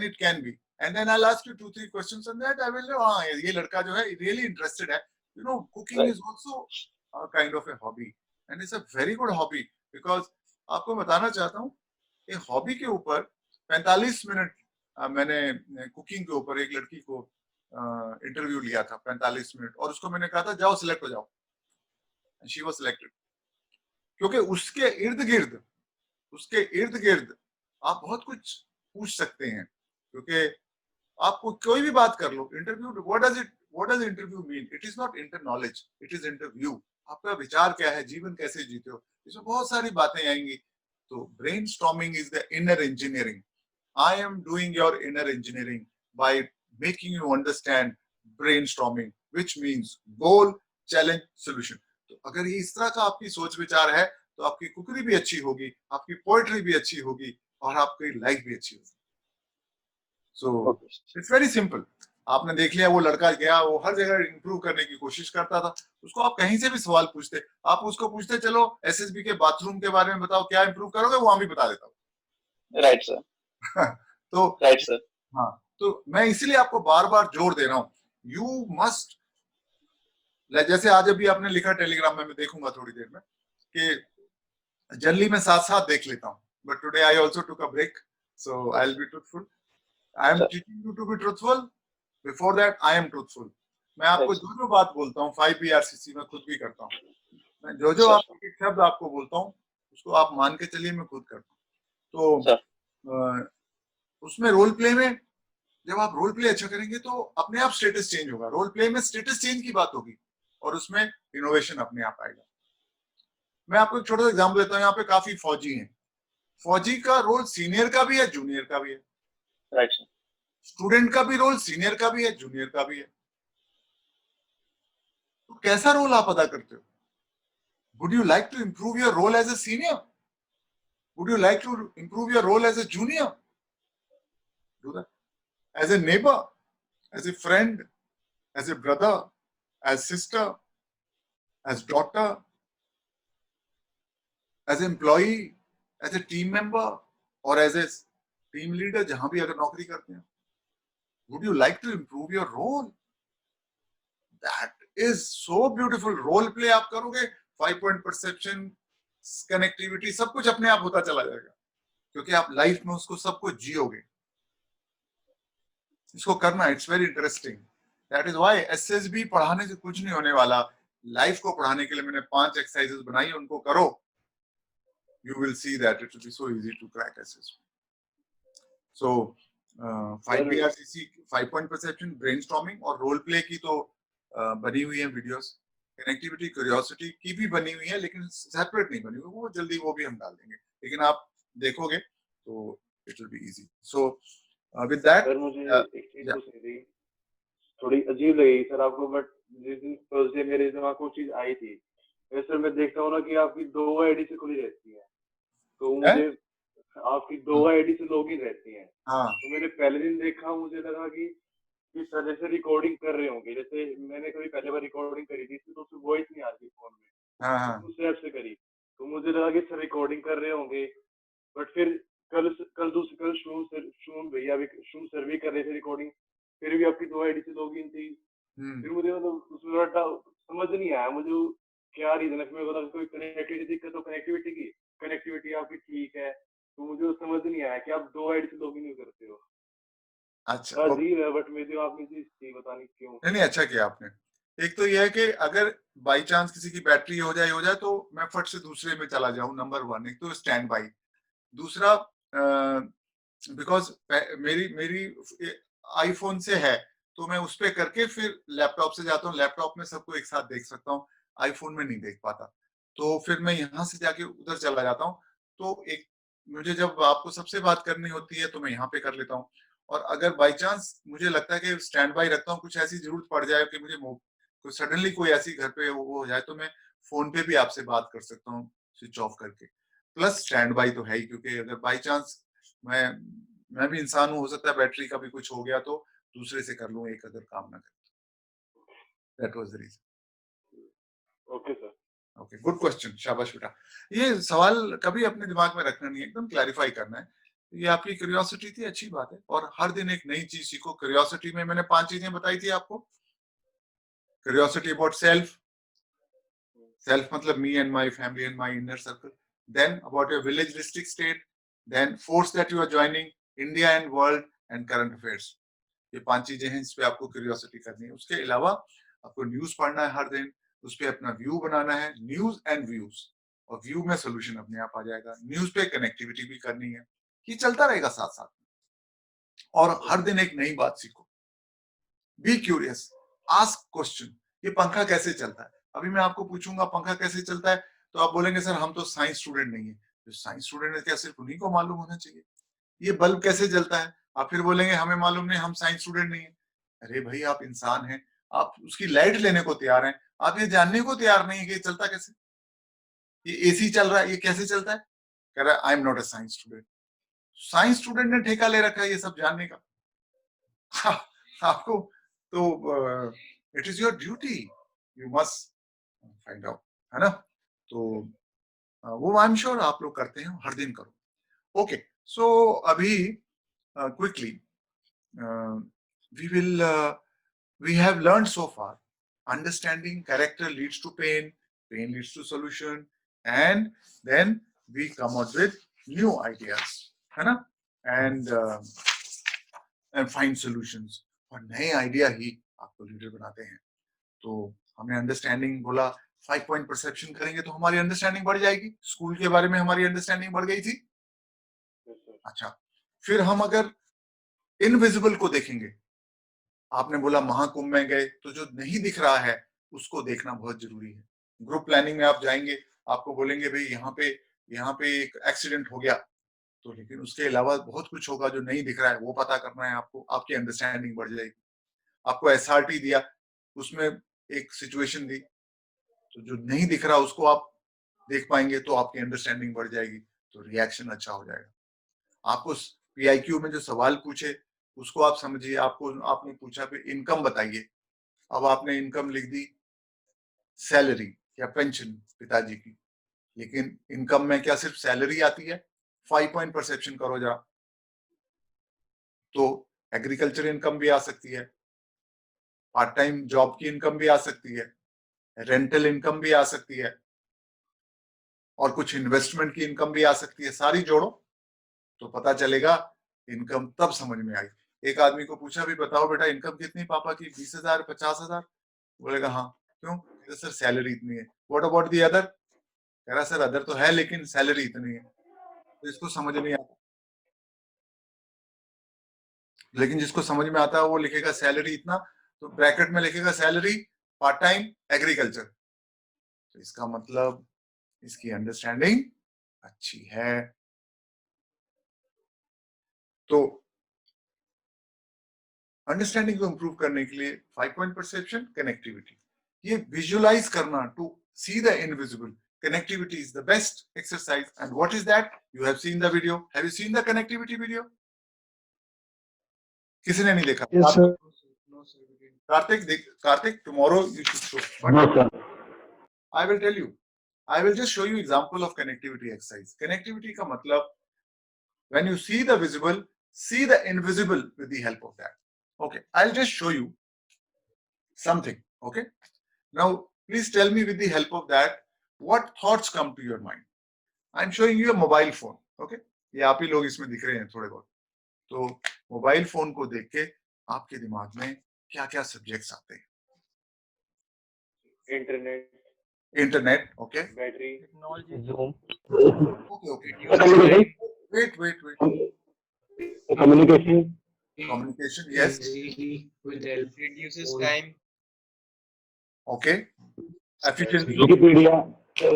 it can be, and then I'll ask you 2-3 questions on that. I will know, हाँ ये लड़का जो है really interested है। You know, cooking is also a kind of a hobby, and it's a very good hobby because आपको बताना चाहता हूँ कि हॉबी के ऊपर 45 मिनट मैंने कुकिंग के ऊपर एक लड़की को इंटरव्यू लिया था 45 मिनट, और उसको मैंने कहा था जाओ सिलेक्ट हो जाओ। शी वाज सिलेक्टेड क्योंकि उसके इर्द गिर्द आप बहुत कुछ पूछ सकते हैं, क्योंकि आपको कोई भी बात कर लो। Interview, what does interview mean? It is not inter knowledge, it is interview. आपका विचार क्या है, जीवन कैसे जीते हो, इसमें बहुत सारी बातें आएंगी। तो brainstorming is the inner engineering. I am doing your inner engineering by making you understand brainstorming, which means goal, challenge, solution. तो अगर ये इस तरह का आपकी सोच विचार है तो आपकी कुकरी भी अच्छी होगी, आपकी पोएट्री भी अच्छी होगी, और आपकी लाइफ भी अच्छी होगी। So it's very simple. आपने देख लिया, वो लड़का गया, वो हर जगह इंप्रूव करने की कोशिश करता था। उसको आप कहीं से भी सवाल पूछते, आप उसको पूछते चलो एसएसबी के बाथरूम के बारे में बताओ, क्या इंप्रूव करोगे, वहां भी बता देता हूँ। Right sir. तो राइट सर। हाँ, तो मैं इसलिए आपको बार बार जोर दे रहा हूँ, यू मस्ट, जैसे आज अभी आपने लिखा टेलीग्राम में, मैं देखूंगा थोड़ी देर में, कि जनरली मैं साथ साथ देख लेता हूँ, but today I also took a break, so I will be truthful. I am teaching you to be truthful, before that I am truthful. मैं आपको जो बात बोलता हूँ 5 PRCC में खुद भी करता हूँ। मैं जो आप एक शब्द आपको बोलता हूँ उसको आप मान के चलिए मैं खुद करता हूँ। तो उसमें रोल प्ले में जब आप रोल प्ले अच्छा करेंगे तो अपने आप स्टेटस चेंज होगा। रोल प्ले में स्टेटस चेंज की बात होगी और उसमें इनोवेशन अपने आप आएगा। मैं आपको एक छोटा सा एग्जाम्पल देता हूँ। यहाँ पे काफी फौजी हैं। फौजी का रोल सीनियर का भी है, जूनियर का भी है। राइट। स्टूडेंट का भी रोल सीनियर का भी है, जूनियर का भी है। तो कैसा रोल आप अदा करते हो? Would you like to improve your role as a senior? Would you like to improve your role as a junior? Do that. As a neighbor, as a friend, as a brother, as sister, as daughter, as an employee, as a team member, or as a team leader, जहां भी अगर नौकरी करते हैं, would you like to improve your role? That is so beautiful. Role play आप करोगे, 5-point perception, connectivity, सब कुछ अपने आप होता चला जाएगा, क्योंकि आप लाइफ में उसको सब कुछ जियोगे। इसको करना, it's very interesting. That is why SSB पढ़ाने से कुछ नहीं होने वाला। लाइफ को पढ़ाने के लिए मैंने 5 एक्सरसाइजेस बनाई, उनको करो, you will see that it will be so easy to crack SSB। सो 5 PRCC, 5-point perception, ब्रेनस्टॉर्मिंग और रोल प्ले की तो बनी हुई है वीडियोस। कनेक्टिविटी, क्यूरियोसिटी की भी बनी हुई है, लेकिन सेपरेट नहीं बनी हुई, वो जल्दी वो भी हम डाल देंगे, लेकिन आप देखोगे तो it will be easy. So with that sir मुझे एक चीज पूछनी थी, थोड़ी अजीब लगेगी सर आपको, बट जिस दिन थर्सडे मेरे दिमाग को चीज आई थी, सर मैं देखता हूँ ना कि आपकी 2 आईडी से खुली रहती है, तो मुझे आपकी 2 आईडी से लॉगिन रहती है। तो मैंने पहले दिन देखा, मुझे लगा कि सर जैसे रिकॉर्डिंग कर रहे होंगे, जैसे मैंने कभी पहले बार रिकॉर्डिंग करी थी तो उसमें वॉइस नहीं आ रही फोन में, दूसरे ऐप से करी, तो मुझे लगा कि सर रिकॉर्डिंग कर रहे होंगे। बट फिर कल शुम भैया भी, शुम सर भी कर रहे थे रिकॉर्डिंग, फिर भी आपकी 2 आईडी से लॉगिन थी। फिर मुझे मतलब उसमें समझ नहीं आया मुझे क्या रीजन है। फिर कोई कनेक्टिविटी दिक्कत हो, कनेक्टिविटी आपकी ठीक है, तो मुझे समझ नहीं आया कि आप 2 आईडी से लॉगिन क्यों करते हो। अच्छा, अजीब है, बट मुझे आपने चीज थी, पता नहीं क्यों। नहीं अच्छा किया आपने। एक तो यह है कि अगर बाई चांस किसी की बैटरी हो जाए तो मैं फट से दूसरे में चला जाऊं, नंबर 1। एक तो स्टैंड बाई, दूसरा बिकॉज मेरी आईफोन से है तो मैं उस पे करके फिर लैपटॉप से जाता हूँ, लैपटॉप में सबको एक साथ देख सकता हूँ, आईफोन में नहीं देख पाता, तो फिर मैं यहाँ से जाके उधर चला जाता हूँ। तो एक मुझे जब आपको सबसे बात करनी होती है तो मैं यहाँ पे कर लेता हूँ, और अगर बाई चांस मुझे लगता है कि स्टैंड बाई रखता हूँ, कुछ ऐसी जरूरत पड़ जाए कि मुझे सडनली कोई ऐसी घर पे वो हो जाए, तो मैं फोन पे भी आपसे बात कर सकता हूँ स्विच ऑफ करके। प्लस स्टैंड बाई तो है ही, क्योंकि अगर बाई चांस मैं भी इंसान हूँ, हो सकता है बैटरी का भी कुछ हो गया तो दूसरे से कर लूँ, एक अगर काम ना करे। That was the reason. Okay sir. Okay, good question, शाबाश बेटा। ये सवाल कभी अपने दिमाग में रखना नहीं है, एकदम क्लैरिफाई करना है। ये आपकी क्यूरियोसिटी थी, अच्छी बात है, और हर दिन एक नई चीज सीखो। क्यूरियोसिटी में मैंने 5 चीजें बताई थी आपको। क्यूरियोसिटी अबाउट सेल्फ, सेल्फ मतलब me and my family and my inner circle, then about your village, district, state, then force that you are joining, India and world and current affairs. ये 5 चीजें हैं, इस पे आपको क्यूरियोसिटी करनी है। उसके अलावा आपको न्यूज पढ़ना है हर दिन, उस पे अपना व्यू बनाना है, न्यूज एंड व्यूज, और व्यू में सोल्यूशन अपने आप आ जाएगा। न्यूज पे कनेक्टिविटी भी करनी है, ये चलता रहेगा साथ साथ में, और हर दिन एक नई बात सीखो। Be curious, ask question. ये पंखा कैसे चलता है? अभी मैं आपको पूछूंगा पंखा कैसे चलता है, तो आप बोलेंगे सर हम तो साइंस स्टूडेंट नहीं है। जो साइंस स्टूडेंट है क्या सिर्फ उन्हीं को मालूम होना चाहिए? ये बल्ब कैसे जलता है? आप फिर बोलेंगे हमें मालूम नहीं, हम साइंस स्टूडेंट नहीं है। अरे भाई, आप इंसान हैं, आप उसकी लाइट लेने को तैयार हैं, आप ये जानने को तैयार नहीं है कि ये चलता कैसे। ये एसी चल रहा है, ये कैसे चलता है? कह रहा है I am not a science student. Science student ने ठेका ले रखा है ये सब जानने का। आपको तो it is your duty, you must find out, है ना? तो वो आई एम श्योर आप लोग करते हैं, हर दिन करो। ओके, सो अभी quickly we have learned so far, understanding character leads to pain, pain leads to solution, and then we come out with new ideas, है ना? and find solutions. और नए आइडिया ही आपको लीडर बनाते हैं. तो हमने अंडरस्टैंडिंग बोला, 5 पॉइंट परसेप्शन करेंगे तो हमारी अंडरस्टैंडिंग बढ़ जाएगी. स्कूल के बारे में हमारी अंडरस्टैंडिंग बढ़ गई थी. अच्छा, फिर हम अगर इनविजिबल को देखेंगे, आपने बोला महाकुंभ में गए तो जो नहीं दिख रहा है उसको देखना बहुत जरूरी है. ग्रुप प्लानिंग में आप जाएंगे, आपको बोलेंगे भाई यहाँ पे एक एक्सीडेंट हो गया, तो लेकिन उसके अलावा बहुत कुछ होगा जो नहीं दिख रहा है, वो पता करना है आपको. आपकी अंडरस्टैंडिंग बढ़ जाएगी. आपको एसआरटी दिया, उसमें एक सिचुएशन दी, तो जो नहीं दिख रहा उसको आप देख पाएंगे तो आपकी अंडरस्टैंडिंग बढ़ जाएगी, तो रिएक्शन अच्छा हो जाएगा. आपको पीआईक्यू में जो सवाल पूछे उसको आप समझिए. आपने पूछा भी इनकम बताइए, अब आपने इनकम लिख दी सैलरी या पेंशन पिताजी की, लेकिन इनकम में क्या सिर्फ सैलरी आती है? 5 पॉइंट परसेप्शन करो जरा, तो एग्रीकल्चर इनकम भी आ सकती है, पार्ट टाइम जॉब की इनकम भी आ सकती है, रेंटल इनकम भी आ सकती है, और कुछ इन्वेस्टमेंट की इनकम भी आ सकती है. सारी जोड़ो तो पता चलेगा. इनकम तब समझ में आई. एक आदमी को पूछा भी बताओ बेटा इनकम कितनी पापा की? 20,000 50,000. बोलेगा हाँ. क्यों? सर सैलरी इतनी है. What about the other? कह रहा सर अदर तो है लेकिन सैलरी इतनी है. तो इसको समझ नहीं आता, लेकिन जिसको समझ में आता है वो लिखेगा सैलरी इतना, तो ब्रैकेट में लिखेगा सैलरी पार्ट टाइम एग्रीकल्चर. तो इसका मतलब इसकी अंडरस्टैंडिंग अच्छी है. तो अंडरस्टैंडिंग को इंप्रूव करने के लिए 5 पॉइंट परसेप्शन, कनेक्टिविटी, ये विजुअलाइज करना, to see the invisible. Connectivity is the best exercise. And what is that? You have seen the video. Have you seen the connectivity video? किसी ने नहीं देखा? Yes, sir. Karthik, tomorrow you should show. No, sir. I will tell you. I will just show you example of connectivity exercise. Connectivity का मतलब, when you see the visible, see the invisible with the help of that. Okay, I'll just show you something. Okay. Now, please tell me with the help of that, what thoughts come to your mind? I'm showing you a mobile phone. Okay. ये आप ही लोग इसमें दिख रहे हैं थोड़े बहुत. तो मोबाइल फोन को देख के आपके दिमाग में क्या क्या सब्जेक्ट्स आते हैं? Internet, okay, battery, Zoom. Okay. Communication. Wait. Communication, yes. Will help. Reduces time. Okay. Efficiency,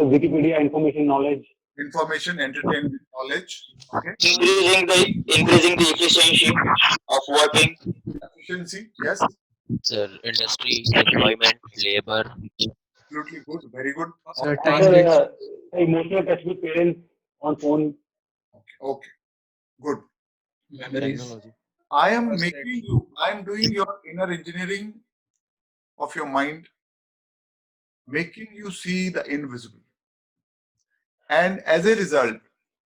Wikipedia, information, knowledge. information, entertainment, knowledge. Okay. increasing the efficiency of working. Efficiency, yes. Sir, industry, employment, labor. Absolutely good. Very good. Sir, time. Emotional touch with parents on phone. Okay. Good. Memories. I am doing your inner engineering of your mind, making you see the invisible. And as a result,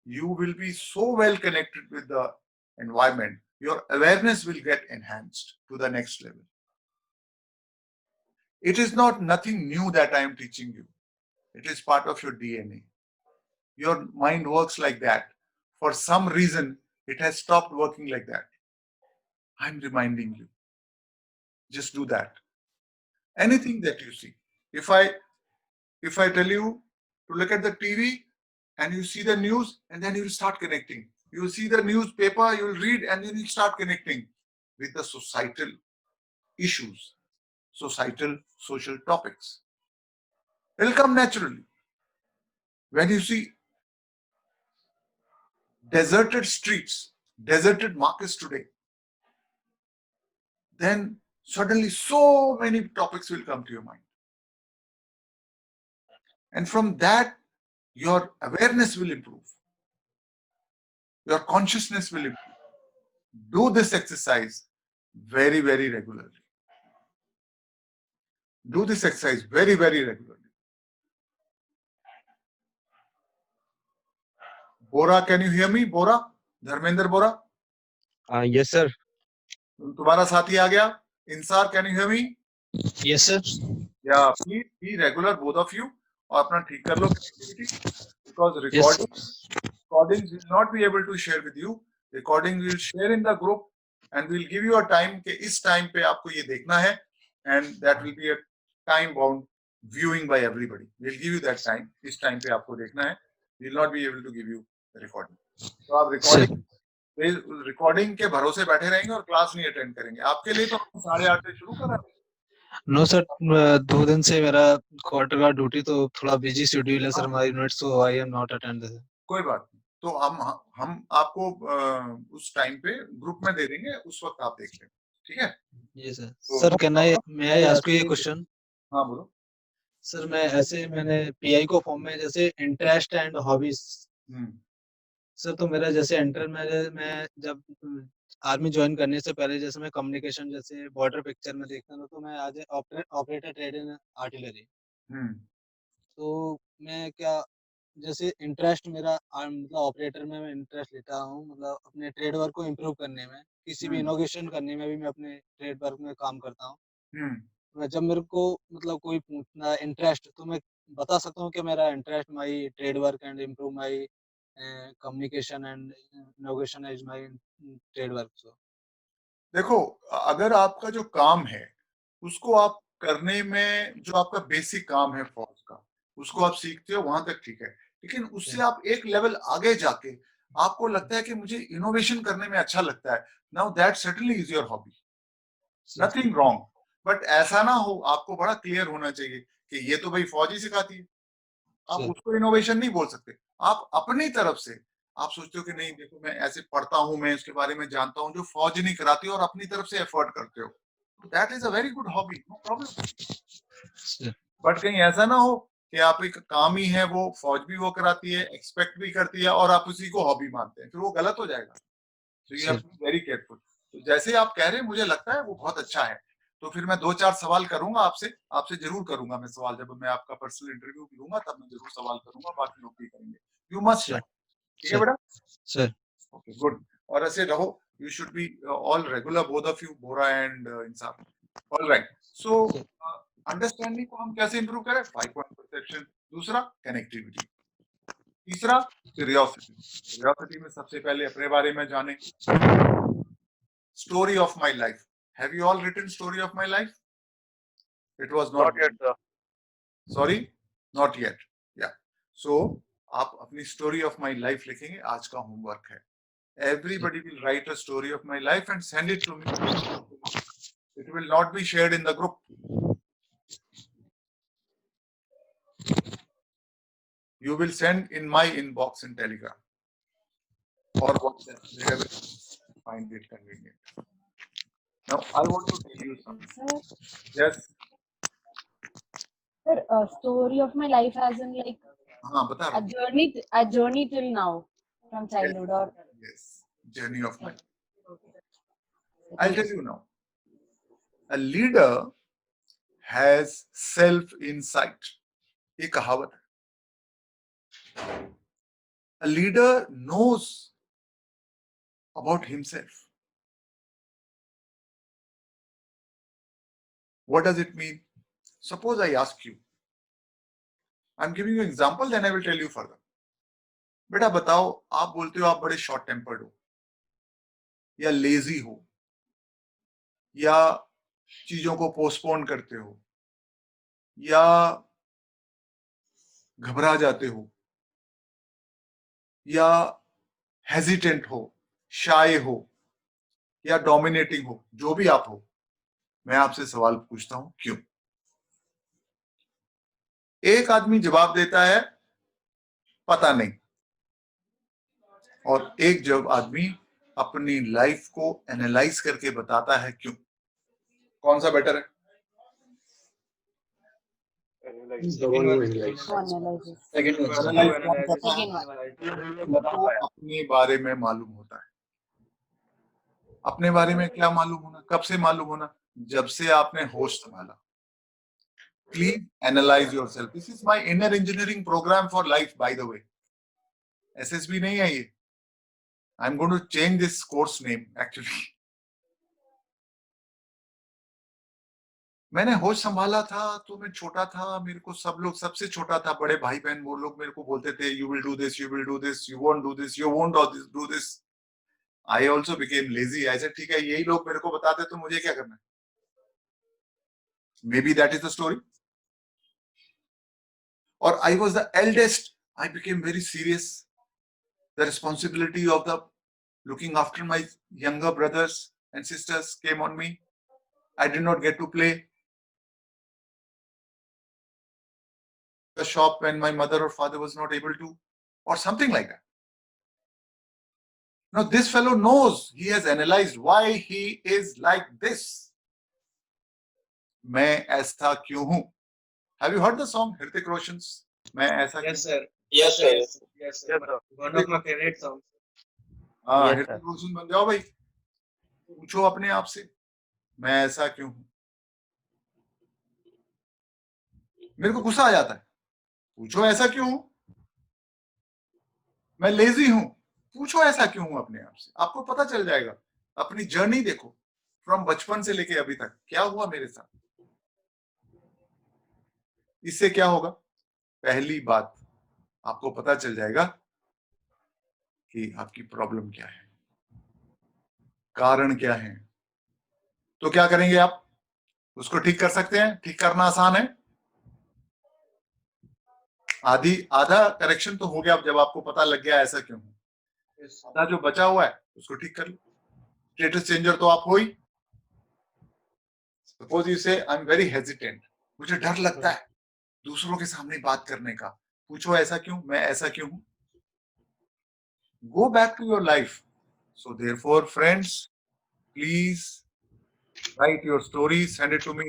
you will be so well connected with the environment, your awareness will get enhanced to the next level. It is nothing new that I am teaching you. It is part of your DNA. Your mind works like that. For some reason, it has stopped working like that. I'm reminding you. Just do that. Anything that you see. If I tell you to look at the TV and you see the news, and then you will start connecting. You will see the newspaper, you will read, and then you start connecting with the societal issues, social topics. It will come naturally. When you see deserted streets, deserted markets today, then suddenly so many topics will come to your mind. And from that, your awareness will improve. Your consciousness will improve. Do this exercise very, very regularly. Do this exercise very, very regularly. Bora, can you hear me? Bora? Dharmender Bora? Yes, sir. तुम्हारा साथी आ गया. Insar, can you hear me? Yes, sir. Yeah, please be regular, both of you. और अपना ठीक कर लो connectivity, because recordings will not be able to share with you. Recording will share in the group, and will give you a time कि इस time पे आपको ये देखना है, and that will be a time bound viewing by everybody. We'll give you that time. इस time पे आपको देखना है. We'll not be able to give you the recording. तो आप रिकॉर्डिंग के भरोसे बैठे रहेंगे और क्लास नहीं अटेंड करेंगे. आपके लिए तो 8:30 से शुरू कर रहे हैं. नो सर, 2 दिन से मेरा क्वार्टर का ड्यूटी तो थोड़ा बिजी शेड्यूल है सर हमारी unit, so I am not attend. कोई बात नहीं. तो हम आपको उस टाइम पे ग्रुप में दे देंगे, उस वक्त आप देख लें. ठीक है. जी sir. Sir may I ask you a question? हाँ बोलो. सर मैंने पीआई को फॉर्म में जैसे इंटरेस्ट एंड हॉबीज सर, तो मेरा जैसे मैं जब आर्मी ज्वाइन करने से पहले जैसे मैं कम्युनिकेशन जैसे बॉर्डर पिक्चर में देखता था, तो मैं आज ऑपरेटर ट्रेड इन आर्टिलरी. तो मैं क्या जैसे इंटरेस्ट मेरा मतलब ऑपरेटर में मैं इंटरेस्ट लेता हूँ, मतलब अपने ट्रेड वर्क को इम्प्रूव करने में, किसी भी इनोवेशन करने में भी मैं अपने ट्रेड वर्क में काम करता हूँ. जब मेरे को मतलब कोई पूछना इंटरेस्ट, तो मैं बता सकता हूँ कि मेरा interest my trade work and improve my communication and innovation is my trade work. So देखो, अगर आपका जो काम है उसको आप करने में, जो आपका बेसिक काम है फौज का, उसको आप सीखते हो, वहां तक ठीक है. लेकिन उससे आप एक लेवल आगे जाके आपको लगता है कि मुझे इनोवेशन करने में अच्छा लगता है, now that certainly is your hobby. Nothing wrong. But ऐसा ना हो, आपको बड़ा क्लियर होना चाहिए कि ये तो भाई फौज ही सिखाती है. आप उसको इनोवेशन नहीं बोल सकते. आप अपनी तरफ से आप सोचते हो कि नहीं देखो मैं ऐसे पढ़ता हूं, मैं इसके बारे में जानता हूं जो फौज नहीं कराती, और अपनी तरफ से एफर्ट करते हो. That is a very good hobby, no problem. But कहीं ऐसा ना हो कि आप एक काम ही है वो, फौज भी वो कराती है, एक्सपेक्ट भी करती है, और आप उसी को हॉबी मानते हैं, फिर वो गलत हो जाएगा. तो you have to be very careful. तो जैसे आप कह रहे हैं, मुझे लगता है वो बहुत अच्छा है. तो फिर मैं 2-4 सवाल करूंगा आपसे जरूर करूंगा मैं सवाल. जब मैं आपका पर्सनल इंटरव्यू लूंगा तब मैं जरूर सवाल करूंगा, बाकी लोग भी करेंगे. You must. ठीक है बेटा. सर. Okay good. और ऐसे रहो. You should be all regular, both of you, Bora and Insaf. All right. So understanding को हम कैसे इंप्रूव करें? 5 पॉइंट परसेप्शन. दूसरा कनेक्टिविटी. तीसरा क्यूरियोसिटी. क्यूरियोसिटी में सबसे पहले अपने बारे में जाने. Story of my life. Have you all written story of my life? It was not yet, sir. Sorry, not yet. Yeah. So आप अपनी story of my life लिखेंगे. आज का होमवर्क है. Everybody will write a story of my life and send it to me. It will not be shared in the group. You will send in my inbox in Telegram or WhatsApp, wherever you find it convenient. Now I want to tell you something. Yes. Sir, story of my life as in like हाँ बता. a journey till now from childhood or yes, journey of my life. I'll tell you now. A leader has self insight. ये कहावत है. A leader knows about himself. What does it mean? Suppose I ask you. I'm giving you an example, then I will tell you further. बेटा बताओ, आप बोलते हो आप बड़े शॉर्ट टेम्पर्ड हो, या लेजी हो, या चीजों को पोस्टपोन करते हो, या घबरा जाते हो, या हेजिटेंट हो, शाय हो, या डोमिनेटिंग हो, जो भी आप हो. मैं आपसे सवाल पूछता हूं क्यों? एक आदमी जवाब देता है पता नहीं, और एक जब आदमी अपनी लाइफ को एनालाइज करके बताता है क्यों. कौन सा बेटर है? तो अपने बारे में मालूम होता है. अपने बारे में क्या मालूम होना? कब से मालूम होना? जब से आपने होश संभाला. Please analyze yourself. This is my inner engineering program for life, by the way. SSB नहीं है ये. I'm going to change this course name actually. मैंने होश संभाला था तो मैं छोटा था, मेरे को सब लोग, सबसे छोटा था, बड़े भाई बहन वो लोग मेरे को बोलते थे you will do this, you will do this, you won't do this, you won't do this. I also became lazy. I said, ठीक है, यही लोग मेरे को बताते तो मुझे क्या करना है? Maybe that is the story. Or I was the eldest. I became very serious. The responsibility of the looking after my younger brothers and sisters came on me. I did not get to play the shop when my mother or father was not able to, or something like that. Now this fellow knows, he has analyzed why he is like this. मैं ऐसा क्यों हूं? Have you heard the song Hrithik Roshan's मैं ऐसा Yes, क्यों? sir. Yes, sir. Yes, sir. One of my favorite songs. हाँ, Yes, Hrithik sir. रोशन बन जाओ भाई, पूछो अपने आप से मैं ऐसा क्यों हूं? मेरे को गुस्सा आ जाता है, पूछो ऐसा क्यों हूं? मैं लेजी हूं, पूछो ऐसा क्यों हूं अपने आप से, आपको पता चल जाएगा। अपनी जर्नी देखो, फ्रॉम बचपन से लेके अभी तक क्या हुआ मेरे साथ। इससे क्या होगा? पहली बात, आपको पता चल जाएगा कि आपकी प्रॉब्लम क्या है, कारण क्या है। तो क्या करेंगे आप? उसको ठीक कर सकते हैं? ठीक करना आसान है। आधा करेक्शन तो हो गया जब आपको पता लग गया ऐसा क्यों है। आधा जो बचा हुआ है उसको ठीक कर लो। स्टेटस चेंजर तो आप हो ही। सपोज यू से आई एम वेरी हेजिटेंट, मुझे डर लगता है दूसरों के सामने बात करने का। पूछो ऐसा क्यों? मैं ऐसा क्यों हूं? Go back to your life. So therefore friends, please write your story, send it to me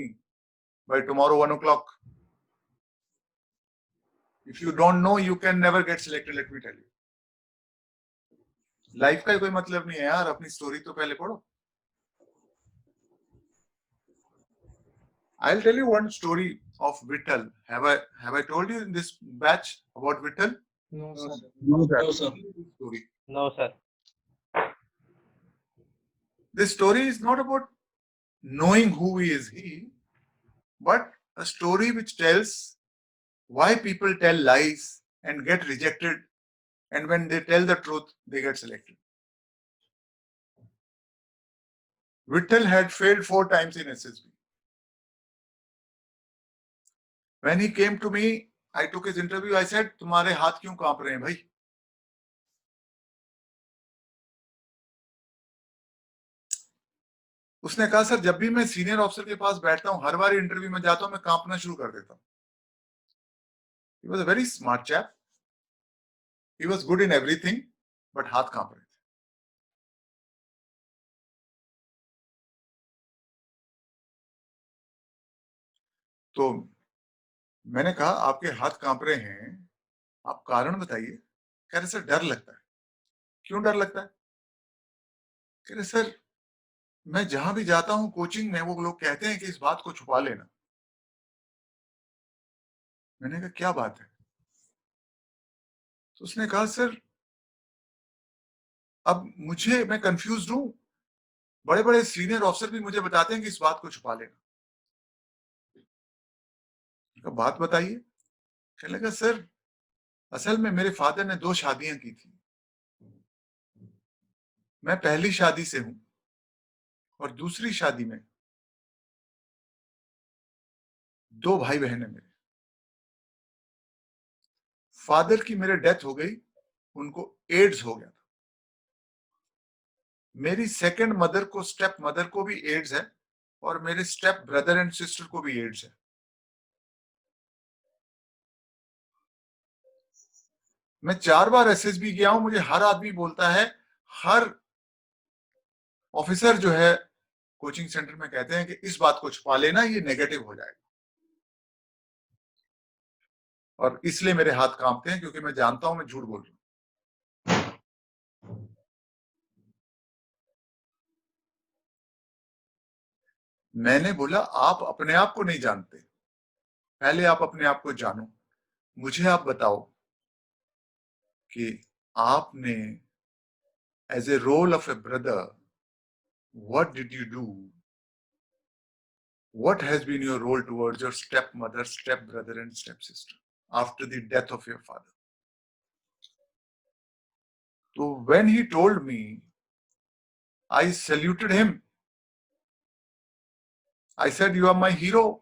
by tomorrow 1 o'clock. If you don't know, you can never get selected, let me tell you. Life का कोई मतलब नहीं है यार, अपनी story तो पहले पढ़ो। I'll tell you one story of Vittal. Have I told you in this batch about Vittal? No, sir. No, sir. Story. No, sir. This story is not about knowing who is he, but a story which tells why people tell lies and get rejected, and when they tell the truth, they get selected. Vittal had failed 4 times in SSB. When he came to me, I took his interview. I said, तुम्हारे हाथ क्यों कांप रहे हैं भाई? उसने कहा sir जब भी मैं सीनियर ऑफिसर के पास बैठता हूं, हर बार इंटरव्यू में जाता हूं, मैं कांपना शुरू कर देता हूं। He was a very smart chap. He was good in everything, but हाथ कांप रहे थे। तो मैंने कहा आपके हाथ कांप रहे हैं, आप कारण बताइए। कह रहे सर डर लगता है। क्यों डर लगता है? कह रहे सर मैं जहां भी जाता हूं कोचिंग में, वो लोग कहते हैं कि इस बात को छुपा लेना। मैंने कहा क्या बात है? तो उसने कहा सर अब मैं कंफ्यूज हूं, बड़े बड़े सीनियर ऑफिसर भी मुझे बताते हैं कि इस बात को छुपा लेना। बात बताइए। कहने लगा सर असल में मेरे फादर ने 2 शादियां की थी, मैं पहली शादी से हूं और दूसरी शादी में 2 भाई बहन है मेरे। फादर की मेरे डेथ हो गई, उनको एड्स हो गया था। मेरी सेकंड मदर को, स्टेप मदर को भी एड्स है, और मेरे स्टेप ब्रदर एंड सिस्टर को भी एड्स है। मैं 4 बार एसएसबी गया हूं, मुझे हर आदमी बोलता है, हर ऑफिसर जो है कोचिंग सेंटर में कहते हैं कि इस बात को छुपा लेना, ये नेगेटिव हो जाएगा। और इसलिए मेरे हाथ कांपते हैं क्योंकि मैं जानता हूं मैं झूठ बोल रहा हूं। मैंने बोला आप अपने आप को नहीं जानते, पहले आप अपने आप को जानो। मुझे आप बताओ कि आपने as a role of a brother what did you do? What has been your role towards your stepmother, stepbrother and stepsister after the death of your father? So when he told me I saluted him. I said, you are my hero.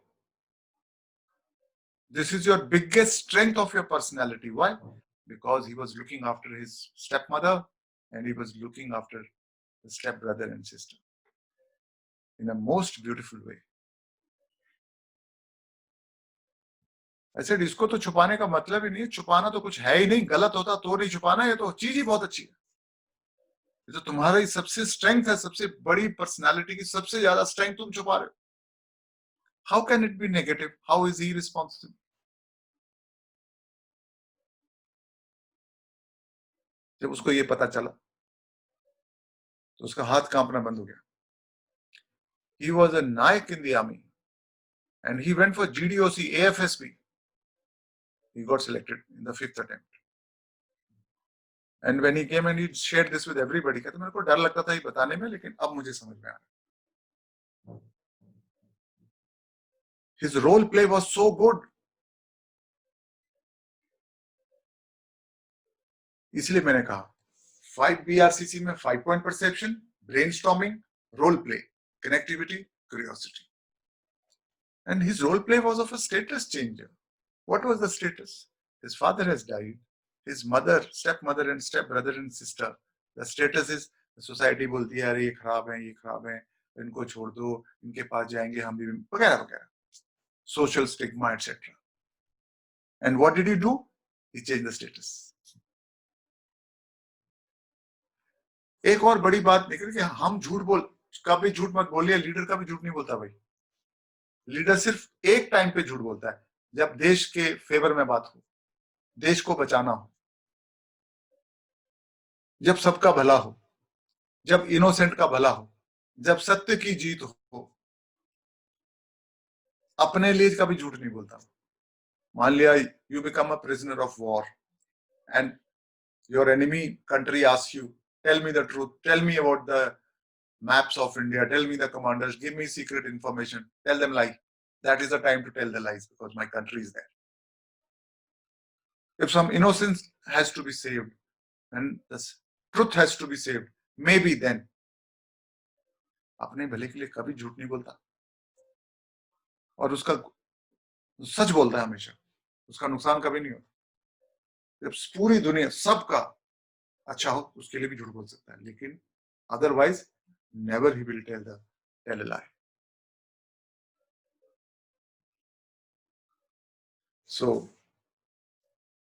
This is your biggest strength of your personality. Why? Because he was looking after his stepmother and he was looking after his stepbrother and sister in a most beautiful way. I said, इसको तो छुपाने का मतलब ही नहीं, छुपाना तो कुछ है ही नहीं, गलत होता तो नहीं छुपाना, ये तो चीज ही बहुत अच्छी है, ये तो तुम्हारी सबसे स्ट्रेंथ है, सबसे बड़ी पर्सनालिटी की सबसे ज्यादा स्ट्रेंथ तुम छुपा रहे हो. How can it be negative? How is he responsible? जब उसको ये पता चला तो उसका हाथ कांपना बंद हो गया. He was a Naik in the army and he went for GDOC, AFSP. He got selected in the 5th attempt. And when he came and he shared this with everybody, कहते मेरे को डर लगता था ये बताने में, लेकिन अब मुझे समझ में आ रहा है. His role play was so good. इसलिए मैंने कहा 5 BRCC में 5 point perception, brainstorming, role play, connectivity, curiosity. And his role play was of a status changer. What was the status? His father has died. His mother, stepmother and stepbrother and sister. The status is the society बोलती है अरे ये खराब है, इनको छोड़ दो, इनके पास जाएंगे हम भी, वगैरह वगैरह. Social stigma, etc. And what did he do? He changed the status. एक और बड़ी बात निकली कि हम कभी झूठ मत बोलिए, लीडर का भी झूठ नहीं बोलता भाई. लीडर सिर्फ एक टाइम पे झूठ बोलता है, जब देश के फेवर में बात हो, देश को बचाना हो, जब सबका भला हो, जब इनोसेंट का भला हो, जब सत्य की जीत हो. अपने लिए कभी झूठ नहीं बोलता. मान लिया you become a prisoner of war and your enemy country asks you, tell me the truth, tell me about the maps of India, tell me the commanders, give me secret information, tell them lie. That is the time to tell the lies because my country is there. If some innocence has to be saved and the truth has to be saved, maybe then. अपने भले के लिए कभी झूठ नहीं बोलता और उसका सच बोलता है हमेशा, उसका नुकसान कभी नहीं होता. जब पूरी दुनिया सबका अच्छा हो उसके लिए भी झूठ बोल सकता है, लेकिन otherwise never he will tell a lie. So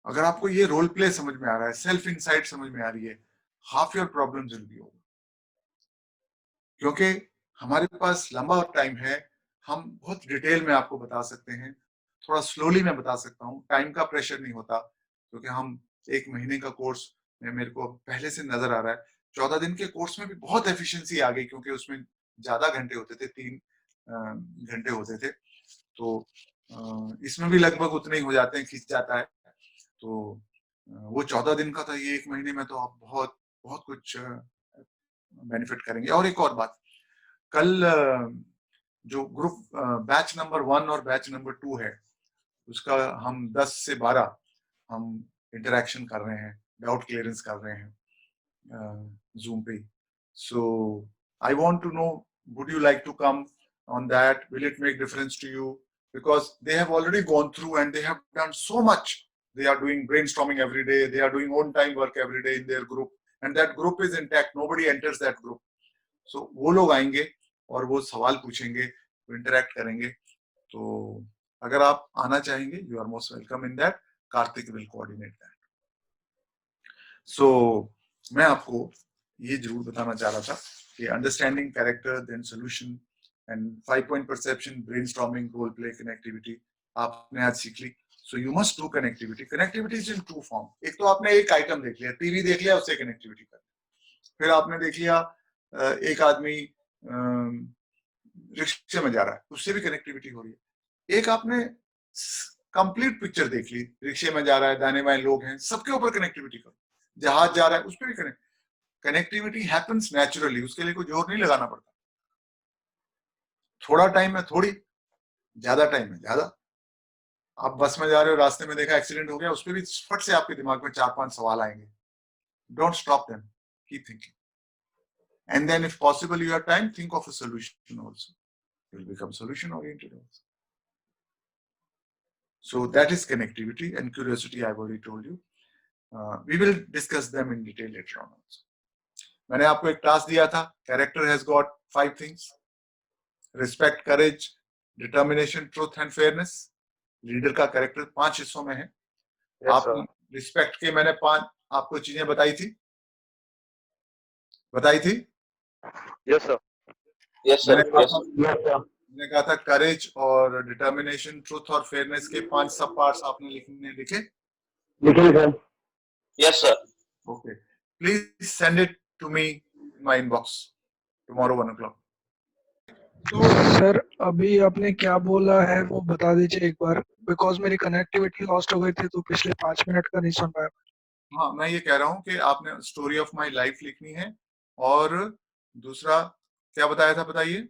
अगर आपको ये रोल प्ले समझ में आ रहा है, सेल्फ इनसाइट समझ में आ रही है, half your problems will be over. क्योंकि हमारे पास लंबा टाइम है, हम बहुत डिटेल में आपको बता सकते हैं, थोड़ा स्लोली मैं बता सकता हूँ, टाइम का प्रेशर नहीं होता, क्योंकि हम 1 महीने का कोर्स में मेरे को पहले से नजर आ रहा है. 14 दिन के कोर्स में भी बहुत एफिशिएंसी आ गई, क्योंकि उसमें ज्यादा घंटे होते थे, 3 घंटे होते थे, तो इसमें भी लगभग उतने ही हो जाते हैं, खींच जाता है. तो वो 14 दिन का था, ये 1 महीने में तो आप बहुत बहुत कुछ बेनिफिट करेंगे. और एक और बात, कल जो ग्रुप बैच नंबर 1 और बैच नंबर 2 है, उसका हम 10 से 12 हम इंटरेक्शन कर रहे हैं, डाउट क्लियरेंस कर रहे हैं जूम पे. So I want to know, would you like to come on that? Will it make difference to you? Because they have already gone through and they have done so much. They are doing brainstorming every day, they are doing own time work every day in their group, and that group is intact, nobody enters that group. So वो लोग आएंगे और वो सवाल पूछेंगे, वो interact करेंगे. तो अगर आप आना चाहेंगे, you are most welcome in that. Kartik will coordinate that. So मैं आपको ये जरूर बताना चाह रहा था कि understanding character, then solution and 5 point perception, brainstorming, role play, connectivity आपने आज सीख ली. So you must do connectivity. Connectivity is in 2 form. एक तो आपने एक आइटम देख लिया, टीवी देख लिया, उससे कनेक्टिविटी कर. फिर आपने देख लिया एक आदमी रिक्शे में जा रहा है, उससे भी कनेक्टिविटी हो रही है. एक आपने कंप्लीट पिक्चर देख ली, रिक्शे में जा रहा है, दाने बाएं लोग हैं, सबके ऊपर कनेक्टिविटी करो. जहाज जा रहा है, उस पर भी कनेक्टिविटी हैपेंस नेचुरली, उसके लिए कोई जोर नहीं लगाना पड़ता. थोड़ा टाइम है थोड़ी, ज्यादा टाइम है ज्यादा. आप बस में जा रहे हो, रास्ते में देखा एक्सीडेंट हो गया, उस पर भी फट से आपके दिमाग में 4-5 सवाल आएंगे. Don't stop them, keep thinking. And then if possible you have time, think of a solution also. You'll become solution oriented also. So that is connectivity and curiosity. I've already told you. We will discuss them in detail later on also. मैंने आपको एक task दिया था. Character has got 5 things: respect, courage, determination, truth and fairness. Leader का character 5 हिस्सों में है. आपने रिस्पेक्ट के मैंने 5 आपको चीजें बताई थी. Yes sir. मैंने कहा था करेज और डिटर्मिनेशन, ट्रुथ और फेयरनेस के 5 सब पार्ट्स आपने लिखे. Yes sir. Okay, please send it to me in my inbox tomorrow 1 o'clock. तो सर अभी आपने क्या बोला है वो बता दीजिए एक बार, बिकॉज मेरी कनेक्टिविटी लॉस्ट हो गई थी तो पिछले 5 मिनट का नहीं सुन पाया. हाँ, मैं ये कह रहा हूँ कि आपने स्टोरी ऑफ माय लाइफ लिखनी है. और दूसरा क्या बताया था, बताइए.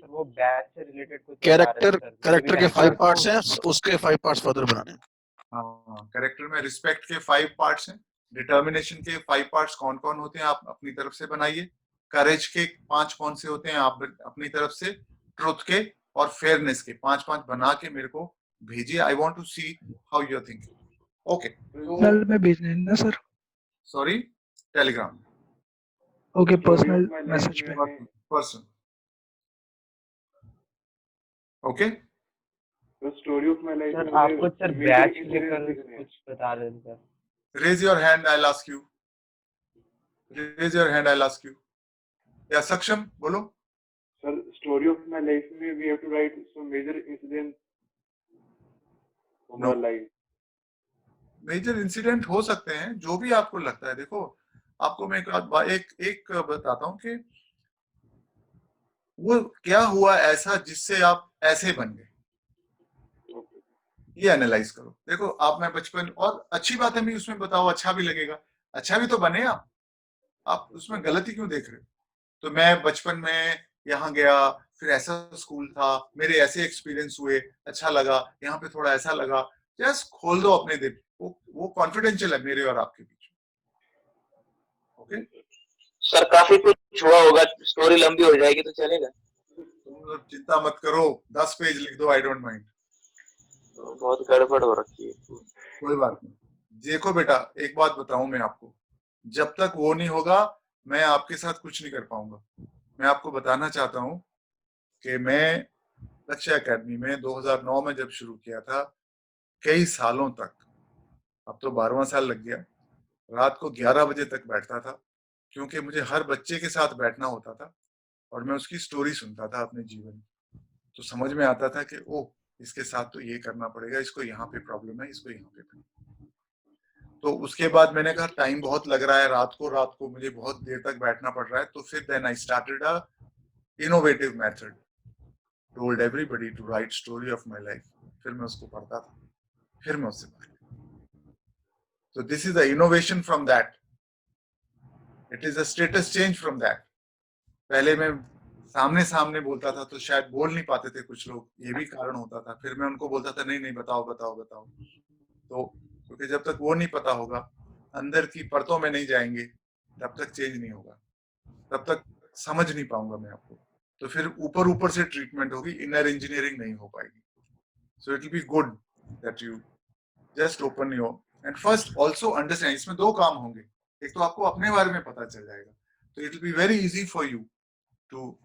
वो बैच से रिलेटेड कुछ कैरेक्टर के 5 पार्ट्स हैं, उसके 5 पार्ट्स फर्दर बनाने हैं. हाँ, कैरेक्टर में रिस्पेक्ट के 5 पार्ट्स हैं. डिटर्मिनेशन के 5 पार्ट्स कौन कौन होते हैं आप अपनी तरफ से बनाइए. करेज के 5 कौन से होते हैं आप अपनी तरफ से. ट्रुथ के और फेयरनेस के 5 बना के मेरे को भेजिए. I want to see how you are thinking. Okay, personal में भेजने हैं ना sir? Sorry, Telegram. Okay, personal message पे. Person. Okay, story of my life. Sir आप कुछ सर बैच लेकर कुछ बता रहे थे sir. Raise your hand, I will ask you. Raise your hand, I will ask you. या सक्षम बोलो. Sir story of my life में we have to write some major incident of my life. Major incident हो सकते हैं, जो भी आपको लगता है. देखो, आपको मैं एक बताता हूँ कि वो क्या हुआ ऐसा जिससे आप ऐसे बन गए. ये एनालाइज करो. देखो, आप में बचपन और अच्छी बातें भी उसमें बताओ, अच्छा भी लगेगा. अच्छा भी तो बने आप उसमें गलती क्यों देख रहे हो. तो मैं बचपन में यहाँ गया, फिर ऐसा स्कूल था, मेरे ऐसे एक्सपीरियंस हुए, अच्छा लगा, यहाँ पे थोड़ा ऐसा लगा. जस्ट खोल दो अपने दिल. वो कॉन्फिडेंशियल है मेरे और आपके बीच. ओके सर, काफी कुछ हुआ होगा, स्टोरी लंबी हो जाएगी तो चलेगा. तुम चिंता मत करो, 10 पेज लिख दो, आई डोंट माइंड. बहुत गड़बड़ हो रखी है. कोई बात नहीं. देखो बेटा, एक बात बताऊं मैं आपको, जब तक वो नहीं होगा मैं आपके साथ कुछ नहीं कर पाऊंगा. मैं आपको बताना चाहता हूं कि मैं लक्ष्य एकेडमी में 2009 में जब शुरू किया था, कई सालों तक, अब तो 12वां साल लग गया, रात को 11 बजे तक बैठता था, क्योंकि मुझे हर बच्चे के साथ बैठना होता था और मैं उसकी स्टोरी सुनता था अपने जीवन की. तो समझ में आता था कि ओह, इसके साथ तो ये करना पड़ेगा, इसको यहाँ पे प्रॉब्लम है, इसको यहाँ पे. तो उसके बाद मैंने कहा टाइम बहुत लग रहा है, रात को मुझे बहुत देर तक बैठना पड़ रहा है. तो फिर then I started a innovative method, told everybody to write story of my life. फिर मैं उसको पढ़ता था, फिर मैं उससे पढ़ता. So this is the innovation from that. It is a status change from that. पहले मैं सामने बोलता था तो शायद बोल नहीं पाते थे कुछ लोग, ये भी कारण होता था. फिर मैं उनको बोलता था नहीं बताओ. तो क्योंकि जब तक वो नहीं पता होगा, अंदर की परतों में नहीं जाएंगे, तब तक चेंज नहीं होगा, तब तक समझ नहीं पाऊंगा मैं आपको. तो फिर ऊपर से ट्रीटमेंट होगी, इनर इंजीनियरिंग नहीं हो पाएगी. So it will be good that you just open your and first also understand. इसमें 2 काम होंगे. एक तो आपको अपने बारे में पता चल जाएगा, तो it will be very easy for you to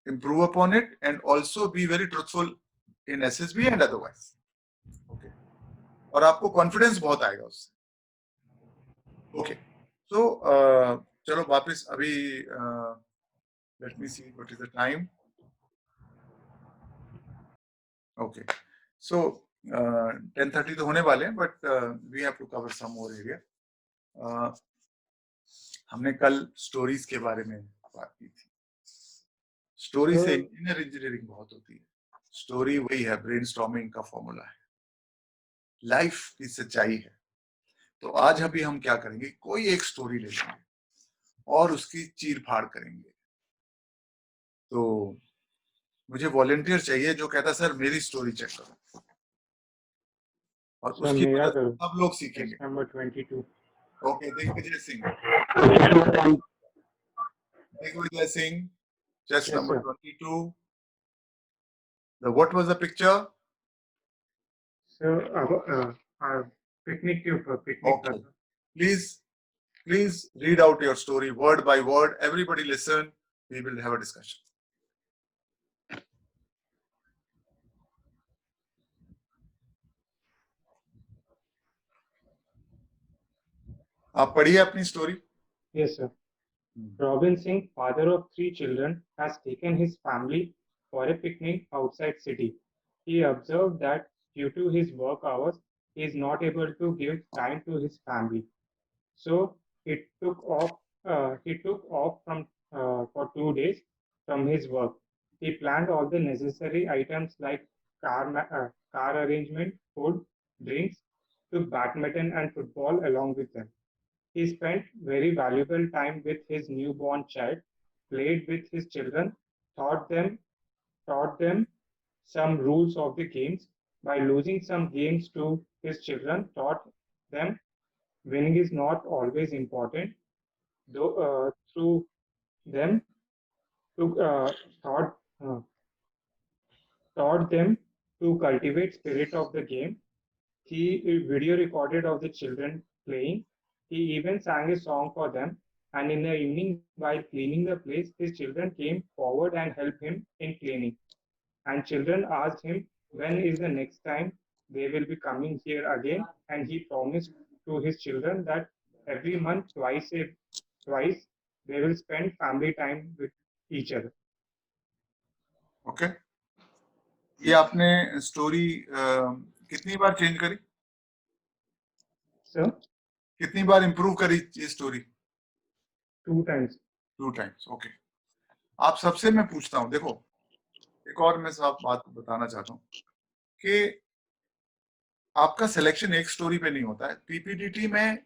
improve upon it and also be very truthful in SSB and otherwise. Okay. और आपको कॉन्फिडेंस बहुत आएगा उससे. ओके, सो चलो वापस अभी let me see what is the time. Okay, so 10:30 तो होने वाले हैं, but we have to cover some more area. हमने कल स्टोरीज के बारे में बात की थी. स्टोरी से इनर इंजीनियरिंग बहुत होती है. स्टोरी वही है, ब्रेनस्टॉर्मिंग का फॉर्मूला है, लाइफ की सच्चाई है. तो आज अभी हम क्या करेंगे, कोई एक स्टोरी ले लेंगे और उसकी चीर फाड़ करेंगे. तो मुझे वॉलंटियर चाहिए जो कहता सर मेरी स्टोरी चेक करो, और उसकी मदद सब लोग सीखेंगे. Number 22. Okay, Digvijay Singh. Digvijay Singh, chest Yes, number sir. 22. What was the picture? So, picnic के ऊपर picnic Okay. Please read out your story word by word. Everybody listen. We will have a discussion. आप पढ़िए अपनी story. Yes, sir. Robin Singh, father of 3 children, has taken his family for a picnic outside city. He observed that due to his work hours, he is not able to give time to his family. So he took off. He took off from for 2 days from his work. He planned all the necessary items like car arrangement, food, drinks, took badminton and football along with them. He spent very valuable time with his newborn child, played with his children, taught them some rules of the games. By losing some games to his children, taught them winning is not always important. Though through them, to, taught them to cultivate spirit of the game. He video recorded of the children playing. He even sang a song for them. And in the evening, while cleaning the place, his children came forward and helped him in cleaning. And children asked him when is the next time they will be coming here again. And he promised to his children that every month, twice, they will spend family time with each other. Okay. ये आपने story कितनी बार change करी? Sir? कितनी बार improve करी ये story? 2 times. 2 times. Okay. आप सबसे मैं पूछता हूँ, देखो एक और मैं साफ बात बताना चाहता हूँ कि आपका सिलेक्शन एक स्टोरी पे नहीं होता है. पीपीडीटी में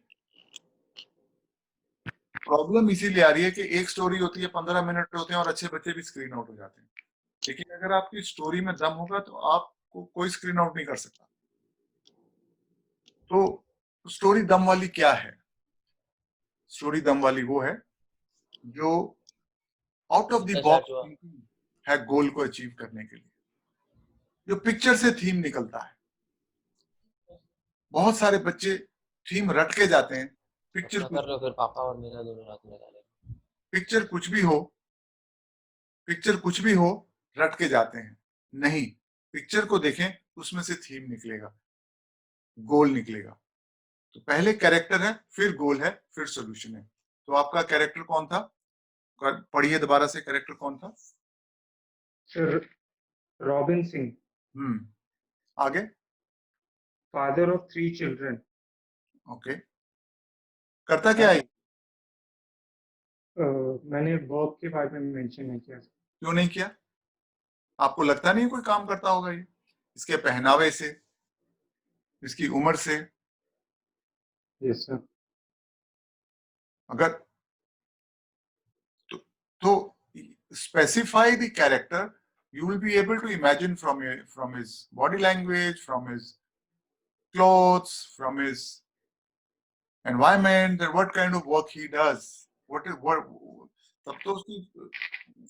प्रॉब्लम इसीलिए आ रही है कि एक स्टोरी होती है, 15 मिनट होते हैं और अच्छे बच्चे भी स्क्रीन आउट हो जाते हैं. लेकिन अगर आपकी स्टोरी में दम होगा तो आपको कोई स्क्रीन आउट नहीं कर सकता. तो स्टोरी दम वाली क्या है? स्टोरी दम वाली वो है जो आउट ऑफ द बॉक्स है गोल को अचीव करने के लिए, जो पिक्चर से थीम निकलता है. बहुत सारे बच्चे थीम रट के जाते हैं. पिक्चर कर लो फिर पापा और मेरा दोनों रात में डालेंगे. पिक्चर कुछ भी हो रट के जाते हैं. नहीं, पिक्चर को देखें, उसमें से थीम निकलेगा, गोल निकलेगा. तो पहले कैरेक्टर है, फिर गोल है, फिर सॉल्यूशन है. तो आपका कैरेक्टर कौन था? पढ़िए दोबारा से, कैरेक्टर कौन था? Sir, Robin Singh. आगे. Father of 3 children. ओके. करता क्या है? मैंने वर्क के बारे में मेंशन नहीं किया. क्यों नहीं किया? आपको लगता नहीं कोई काम करता होगा ये? इसके पहनावे से, इसकी उम्र से. Yes sir. अगर तो specify the character, you will be able to imagine from his body language, from his clothes, from his environment, that what kind of work he does. What तब तो उसकी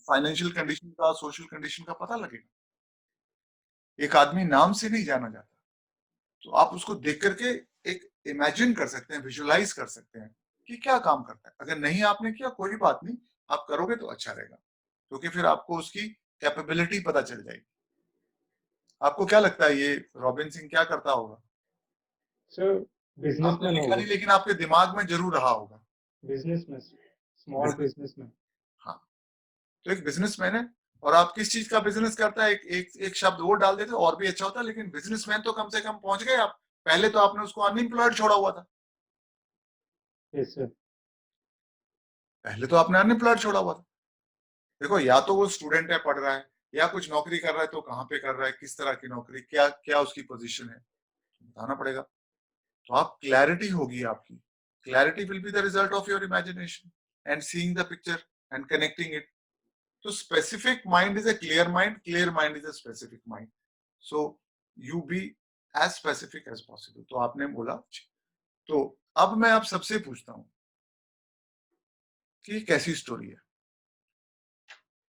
फाइनेंशियल कंडीशन का, social condition का पता लगेगा. एक आदमी नाम से नहीं जाना जाता. तो आप उसको देख करके एक इमेजिन कर सकते हैं, विजुअलाइज कर सकते हैं कि क्या काम करता है. अगर नहीं आपने किया कोई बात नहीं, आप करोगे तो अच्छा रहेगा, क्योंकि फिर आपको उसकी कैपेबिलिटी पता चल जाएगी. आपको क्या लगता है ये रॉबिन सिंह क्या करता होगा? सर बिजनेसमैन होगा. नहीं, लेकिन आपके दिमाग में जरूर रहा होगा. Businessman, small businessman. हाँ, तो एक बिजनेसमैन है. और आप किस चीज का बिजनेस करता है? एक शब्द वो डाल देते और भी अच्छा होता, लेकिन बिजनेसमैन तो कम से कम पहुंच गए आप. पहले तो आपने उसको अनएम्प्लॉयड छोड़ा हुआ था. Yes sir. पहले तो आपने अनएम्प्लॉयड छोड़ा हुआ था. देखो, या तो वो स्टूडेंट है, पढ़ रहा है, या कुछ नौकरी कर रहा है, तो कहाँ पे कर रहा है, किस तरह की नौकरी, क्या क्या उसकी पोजीशन है, बताना पड़ेगा. तो आप क्लैरिटी होगी आपकी. Clarity will be the result of your imagination and seeing the picture and connecting it. तो specific mind is a clear mind is a specific mind. So you be as specific as possible. तो आपने बोला. तो अब मैं आप सबसे पूछता हूं कि कैसी स्टोरी है,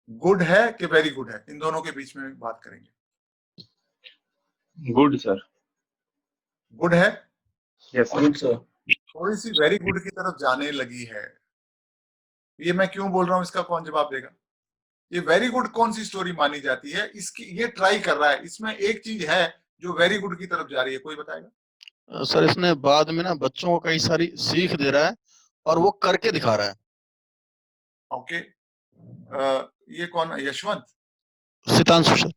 गुड है कि वेरी गुड है, इन दोनों के बीच में बात करेंगे। Good sir. गुड है, यस गुड सर। थोड़ी सी वेरी गुड की तरफ जाने लगी है। ये मैं क्यों बोल रहा हूं, इसका कौन जवाब देगा? ये वेरी गुड कौन सी स्टोरी मानी जाती है? इसकी ये ट्राई कर रहा है, इसमें एक चीज है जो वेरी गुड की तरफ जा रही है, कोई बताएगा? सर इसने बाद में ना बच्चों को कई सारी सीख दे रहा है और वो करके दिखा रहा है। ओके, ये कौन है? यशवंत सितांशु सर।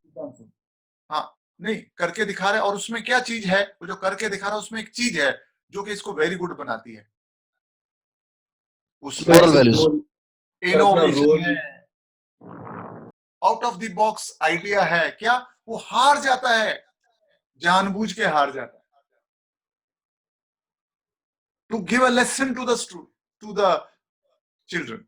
हाँ, नहीं करके दिखा रहा है, और उसमें क्या चीज है? वो जो करके दिखा रहा है उसमें एक चीज है जो कि इसको वेरी गुड बनाती है, उसमें मोरल वैल्यूज, इनोवेशन है, out of the box idea है। क्या वो हार जाता है, जानबूझ के हार जाता है, to give a lesson to the children.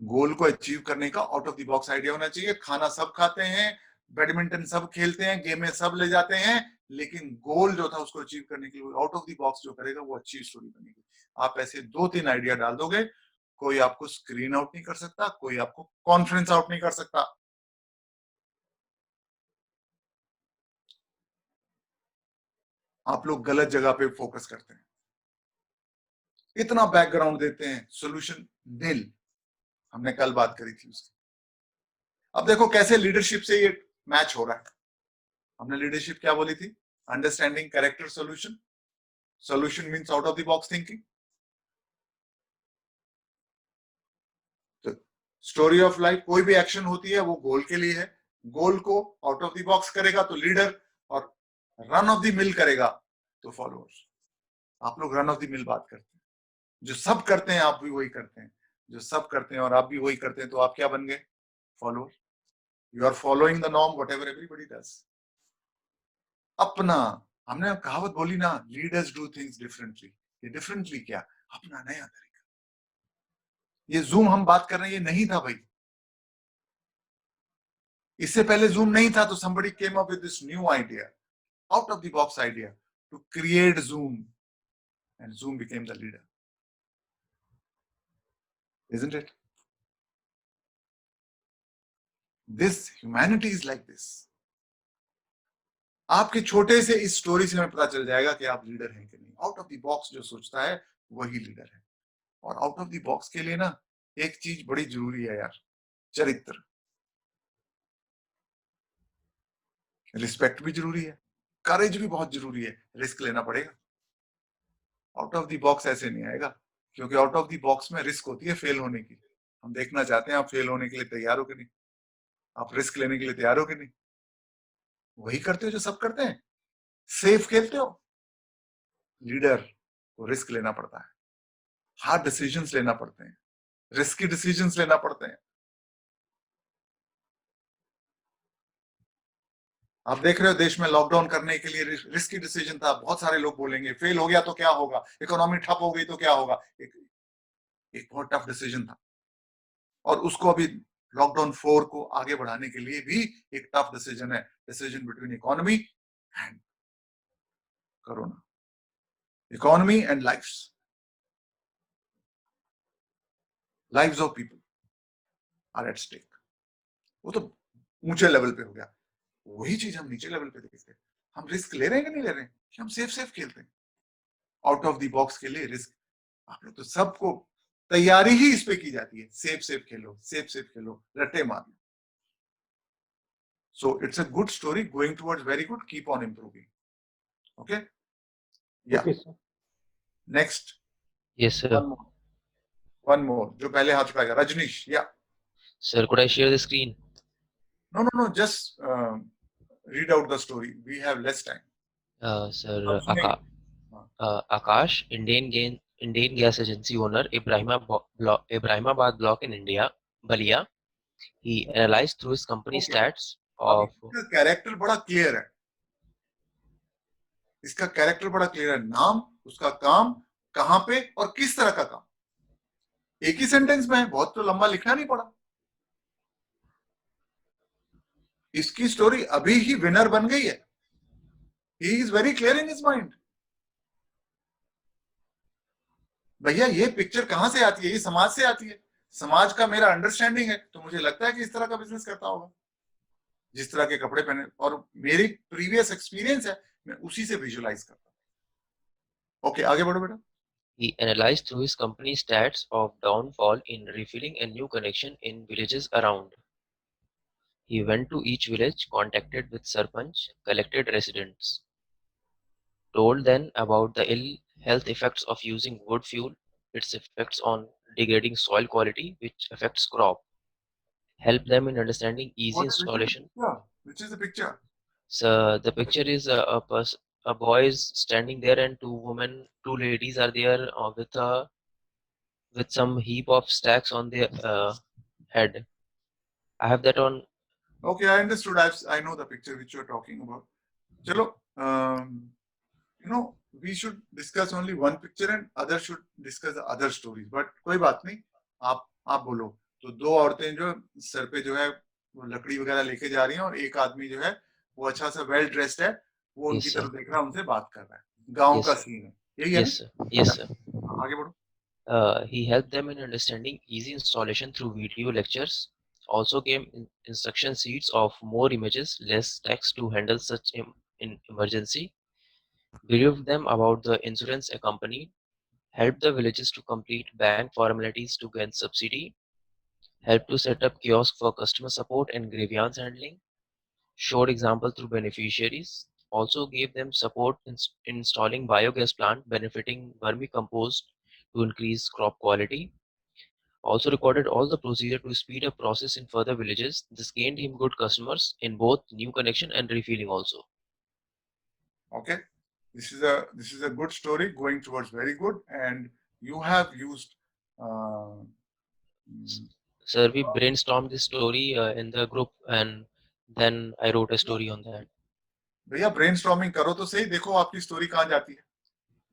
Goal को अचीव करने का out of the box idea होना चाहिए। खाना सब खाते हैं, बैडमिंटन सब खेलते हैं, गेमें सब ले जाते हैं, लेकिन गोल जो था उसको अचीव करने के लिए आउट ऑफ द बॉक्स जो करेगा वो अच्छी स्टोरी बनेगी। आप ऐसे 2-3 आइडिया डाल दोगे, कोई आपको स्क्रीन आउट नहीं कर सकता, कोई आपको कॉन्फ्रेंस आउट नहीं कर सकता। आप लोग गलत जगह पे फोकस करते हैं, इतना बैकग्राउंड देते हैं, सॉल्यूशन नील। हमने कल बात करी थी उसकी। अब देखो कैसे लीडरशिप से ये मैच हो रहा है। हमने लीडरशिप क्या बोली थी? Understanding character solution, solution means out of the box thinking. तो स्टोरी ऑफ लाइफ, कोई भी एक्शन होती है वो गोल के लिए है, गोल को आउट ऑफ द बॉक्स करेगा तो लीडर, और रन ऑफ द मिल करेगा तो फॉलोअर्स। आप लोग रन ऑफ द मिल बात करते हैं, जो सब करते हैं आप भी वही करते हैं, जो सब करते हैं और आप भी वही करते हैं, तो आप क्या बन गए? Follower. You are following the norm whatever everybody does. अपना, हमने कहावत बोली ना, लीडर्स डू थिंग्स डिफरेंटली। ये डिफरेंटली क्या? अपना नया तरीका। ये जूम हम बात कर रहे हैं, ये नहीं था भाई, इससे पहले जूम नहीं था, तो somebody came up with this new idea, out of the box idea, to create Zoom, and Zoom became the leader, isn't it? This humanity is like this. आपके छोटे से इस स्टोरी से हमें पता चल जाएगा कि आप लीडर हैं कि नहीं। आउट ऑफ द बॉक्स जो सोचता है वही लीडर है। और आउट ऑफ द बॉक्स के लिए ना एक चीज बड़ी जरूरी है यार, चरित्र। रिस्पेक्ट भी जरूरी है, करेज भी बहुत जरूरी है, रिस्क लेना पड़ेगा। आउट ऑफ द बॉक्स ऐसे नहीं आएगा, क्योंकि आउट ऑफ द बॉक्स में रिस्क होती है फेल होने की। हम देखना चाहते हैं आप फेल होने के लिए तैयार हो कि नहीं, आप रिस्क लेने के लिए तैयार हो कि नहीं। वही करते हो जो सब करते हैं, सेफ खेलते हो। लीडर को रिस्क लेना पड़ता है, हार्ड डिसीजंस लेना पड़ते हैं, रिस्की डिसीजंस लेना पड़ते हैं। आप देख रहे हो देश में लॉकडाउन करने के लिए रिस्की डिसीजन था। बहुत सारे लोग बोलेंगे फेल हो गया तो क्या होगा, इकोनॉमी ठप हो गई तो क्या होगा। एक बहुत टफ डिसीजन था, और उसको अभी लॉकडाउन 4 को आगे बढ़ाने के लिए भी एक टफ डिसीजन है, decision between economy and corona, economy and lives of people are at stake. वो तो ऊंचे लेवल पे हो गया, वही चीज हम नीचे लेवल पे देखते हैं। हम रिस्क ले रहे हैं कि नहीं ले रहे हैं, कि हम सेफ खेलते हैं। आउट ऑफ द बॉक्स के लिए रिस्क, आप लोग तो सबको तैयारी ही इस पे की जाती है, सेफ खेलो, सेफ खेलो, रट्टे मार लो। So it's a good story going towards very good. Keep on improving. Okay. Yeah. Okay, sir. Next. Yes, sir. One more. जो पहले हाथ उठाएगा, Rajneesh. Yeah. Sir, could I share the screen? No. Just read out the story. We have less time. Sir, Akash, Indian gas agency owner, Ibrahimabad block in India, Balia. He analyzed through his company stats of. इसका character बड़ा clear है, इसका character बड़ा clear है। नाम, उसका काम, कहां पे और किस तरह का काम, एक ही सेंटेंस में है, बहुत तो लंबा लिखना नहीं पड़ा। इसकी स्टोरी अभी ही विनर बन गई है। He is very clear in his mind. भैया ये पिक्चर कहाँ से आती है? ये समाज से आती है. समाज का मेरा अंडरस्टैंडिंग है, तो मुझे लगता है कि इस तरह का बिजनेस करता होगा, जिस तरह के कपड़े पहने, और मेरी प्रीवियस एक्सपीरियंस है, मैं उसी से विजुअलाइज करता हूँ. ओके, आगे बढ़ो बेटा. He analyzed through his company stats of downfall in refilling a new connection in villages around. He went to each village, contacted with Sarpanch, collected residents, told them about the ill health effects of using wood fuel, its effects on degrading soil quality, which affects crop, helped them in understanding easy installation. Which is the picture? So the picture is a boy is standing there and two ladies are there with some heap of stacks on their head. I have that on. Okay, I understood. I know the picture which you are talking about. Chalo, we should discuss only one picture and others should discuss the other stories. But कोई बात नहीं, आप बोलो. तो दो औरतें जो sir पे जो है वो लकड़ी वगैरह लेके जा रही हैं और एक आदमी जो है वो अच्छा सा वेल ड्रेस्ड है, वो उनकी तरफ देख रहा है, उनसे बात कर रहा है. गांव का सीन है, यही है ना? Yes, sir. आगे बढ़ो. He helped them in understanding easy installation through video lectures. Also gave instruction sheets of more images, less text to handle such in emergency. Briefed them about the insurance accompanied. Helped the villages to complete bank formalities to gain subsidy. Helped to set up kiosks for customer support and grievance handling. Showed example through beneficiaries. Also gave them support in installing biogas plant benefiting vermicompost to increase crop quality. Also recorded all the procedure to speed up process in further villages. This gained him good customers in both new connection and refilling also. Okay, this is a good story going towards very good, and you have used. Sir, we brainstormed this story in the group, and then I wrote a story on that. भैया brainstorming करो तो सही, देखो आपकी story कहाँ जाती है.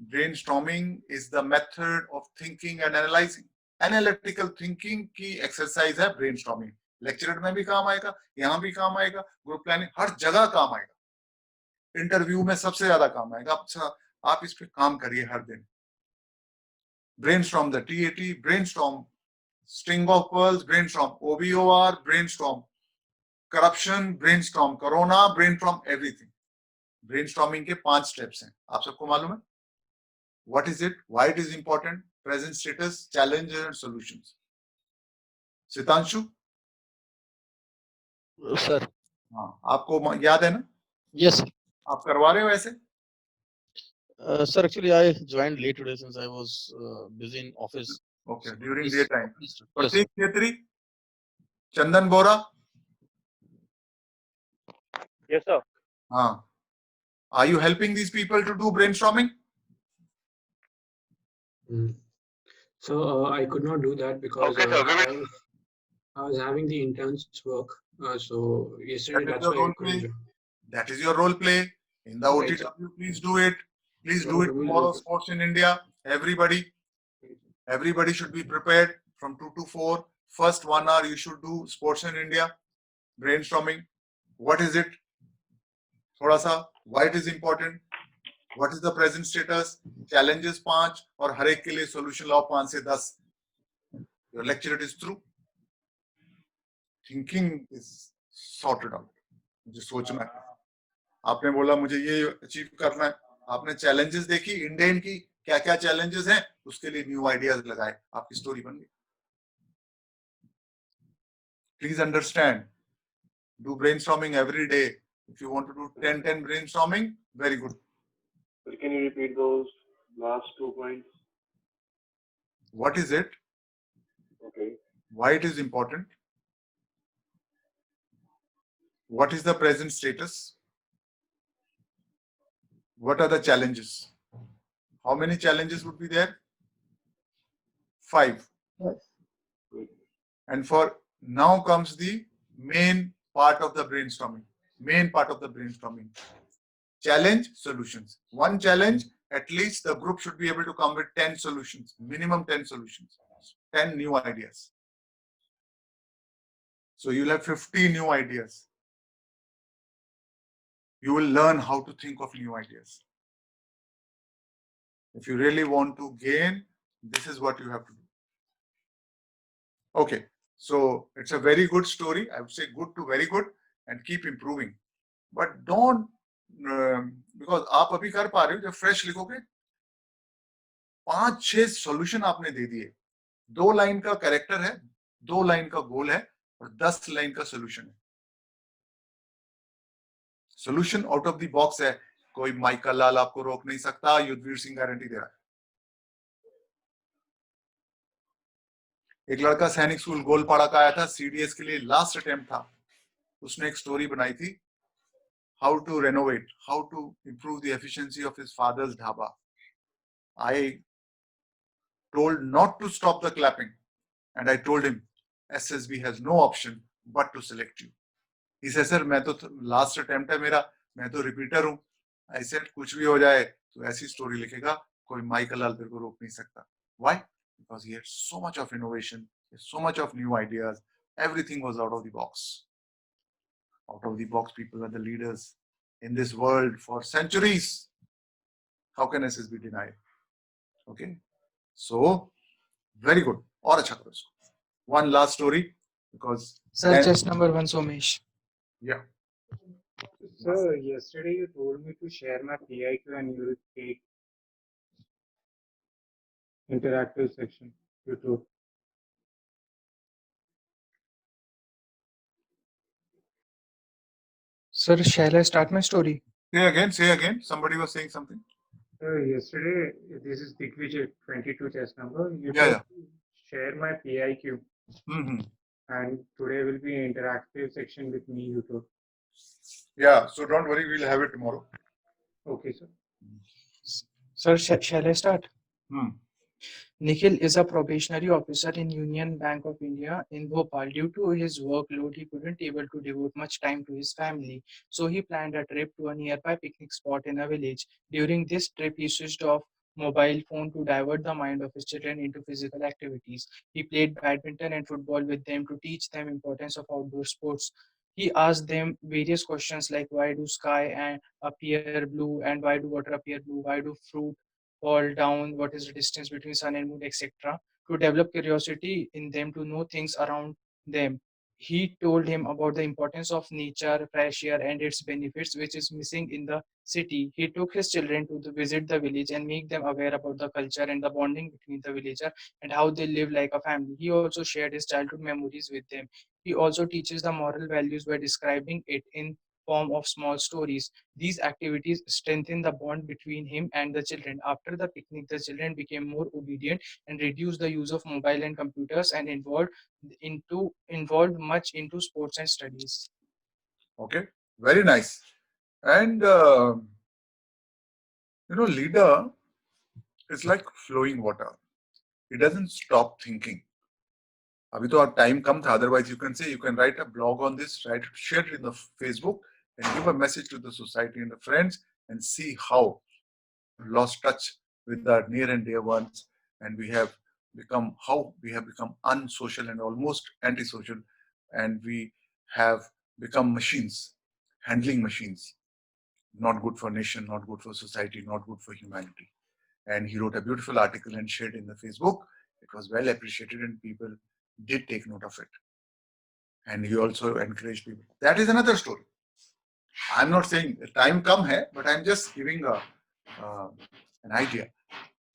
Brainstorming is the method of thinking and analyzing. Analytical thinking की exercise है brainstorming. Lecture में भी काम आएगा, यहाँ भी काम आएगा, group planning हर जगह काम आएगा. इंटरव्यू में सबसे ज्यादा काम आएगा. अच्छा, आप इस पे काम करिए हर दिन. Brainstorm the TAT, brainstorm string of pearls, brainstorm OBOR, brainstorm corruption, brainstorm corona, brainstorm everything. Brainstorming के 5 steps हैं, आप सबको मालूम है? What is it? Why it is important? Present status, challenges and solutions. Sitanshu? Sir. हाँ, आपको याद है ना? Yes, sir. आप करवा रहे हो ऐसे? Sir, actually, I joined late today since I was busy in office. Okay, So during please- daytime. please do. Yes, Pratik sir. Khetri? Chandan Bora? Yes, sir. हाँ. Are you helping these people to do brainstorming? So I could not do that because Okay, sir, we will- I was having the interns work. So yesterday That is that's your why I role couldn't play. join. That is your role play. In the Right, OTW, please do it. Please do Okay, it we'll tomorrow. do it. Sports in India. Everybody should be prepared from 2 to 4. First 1 hour you should do sports in India. Brainstorming. What is it? थोड़ा सा. Why it is important? What is the present status? Challenges 5 और हर एक के लिए solution लाओ 5 से 10. Your lecture is through. Thinking is sorted out. मुझे सोचना है. आपने बोला मुझे ये अचीव करना है. आपने challenges देखी इंडियन की क्या क्या challenges हैं, उसके लिए new ideas लगाए, आपकी story बन गई. Please understand. Do brainstorming every day. If you want to do 10 brainstorming, very good. But can you repeat those last 2 points? What is it? Okay. Why it is important? What is the present status? What are the challenges? How many challenges would be there? 5. And for now comes the main part of the brainstorming. Challenge, solutions. One challenge, at least the group should be able to come with 10 solutions, minimum 10 solutions, 10 new ideas. So you'll have 50 new ideas. You will learn how to think of new ideas. If you really want to gain, this is what you have to do. Okay, so it's a very good story. I would say good to very good, and keep improving. But don't, because आप अभी कर पा रहे हो, जब fresh लिखोगे 5-6 solution आपने दे दिए, 2 लाइन का कैरेक्टर है, 2 लाइन का गोल है और 10 लाइन का सोल्यूशन है. Solution out of the box है. कोई माइका लाल आपको रोक नहीं सकता. युद्धवीर सिंह गारंटी दे रहा है. एक लड़का सैनिक स्कूल गोलपाड़ा का आया था, सीडीएस के लिए लास्ट अटेम्प्ट था. उसने एक स्टोरी बनाई थी, how to renovate, how to improve the efficiency of his father's dhaba. I told not to stop the clapping and I told him SSB has no option but to select you. He said sir मैं तो last attempt है मेरा, मैं तो repeater हूं. I said कुछ भी हो जाए तो ऐसी स्टोरी लिखेगा, कोई माइकल लाल तेरे को रोक नहीं सकता. Why? Because he had so much of innovation, so much of new ideas. Everything was out of the box. Out of the box people are the leaders in this world for centuries. How can SS be denied? Okay. So, very good. और अच्छा करो इसको. One last story because. Sir, chest number 1, Somesh. Yeah. Sir, yesterday you told me to share my PIQ and you will take interactive section. You told. Sir, shall I start my story? Say again. Say again. Somebody was saying something. Yesterday, this is Digvijay 22 chest number. You Yeah, told to share my PIQ. And today will be an interactive section with me. You told. Yeah. So don't worry. We'll have it tomorrow. Okay, sir. Sir, shall I start? Nikhil is a probationary officer in Union Bank of India in Bhopal. Due to his workload, he couldn't able to devote much time to his family. So he planned a trip to a nearby picnic spot in a village. During this trip, he switched off mobile phone to divert the mind of his children into physical activities. He played badminton and football with them to teach them importance of outdoor sports. He asked them various questions like why do sky and appear blue and why do water appear blue, why do fruit fall down, what is the distance between sun and moon, etc. to develop curiosity in them to know things around them. He told him about the importance of nature, fresh air, and its benefits, which is missing in the city. He took his children to visit the village and make them aware about the culture and the bonding between the villager and how they live like a family. He also shared his childhood memories with them. He also teaches the moral values by describing it in form of small stories. These activities strengthen the bond between him and the children. After the picnic, the children became more obedient and reduced the use of mobile and computers and involved much into sports and studies. Okay, very nice. And leader is like flowing water. It doesn't stop thinking. अभी तो आप time कम था. Otherwise, you can write a blog on this, share it in the Facebook, and give a message to the society and the friends, and see how we lost touch with our near and dear ones, and we have become unsocial and almost antisocial, and we have become machines, handling machines. Not good for nation, not good for society, not good for humanity. And he wrote a beautiful article and shared in the Facebook. It was well appreciated and people did take note of it. And he also encouraged people. That is another story. I'm not saying the time come hai, but I'm just giving an idea.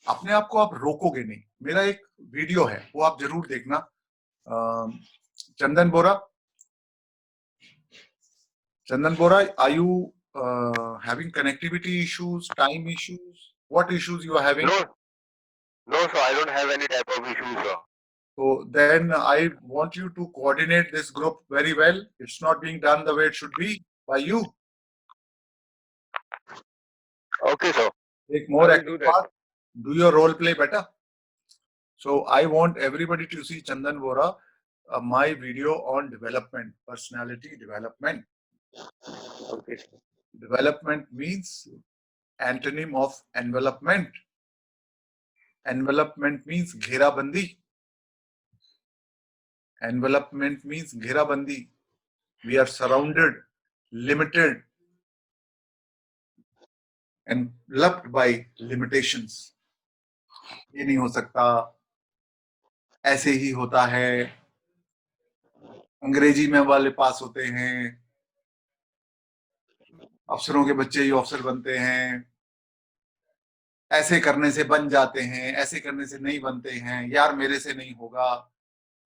अपने आप को आप रोकोगे नहीं. मेरा एक video है, वो आप जरूर देखना. चंदन बोरा, are you having connectivity issues, time issues? What issues you are having? No, sir, I don't have any type of issues, sir. So then I want you to coordinate this group very well. It's not being done the way it should be by you. Okay, sir. Take more I will active do that. part. Do your role play better. So I want everybody to see Chandan Vora, my video on development, personality development. Okay. Development means antonym of envelopment. Envelopment means घेराबंदी. Envelopment means घेराबंदी. We are surrounded, limited, enveloped by limitations. ये नहीं हो सकता, ऐसे ही होता है, अंग्रेजी में वाले पास होते हैं, अफसरों के बच्चे ही अफसर बनते हैं, ऐसे करने से बन जाते हैं, ऐसे करने से नहीं बनते हैं, यार मेरे से नहीं होगा।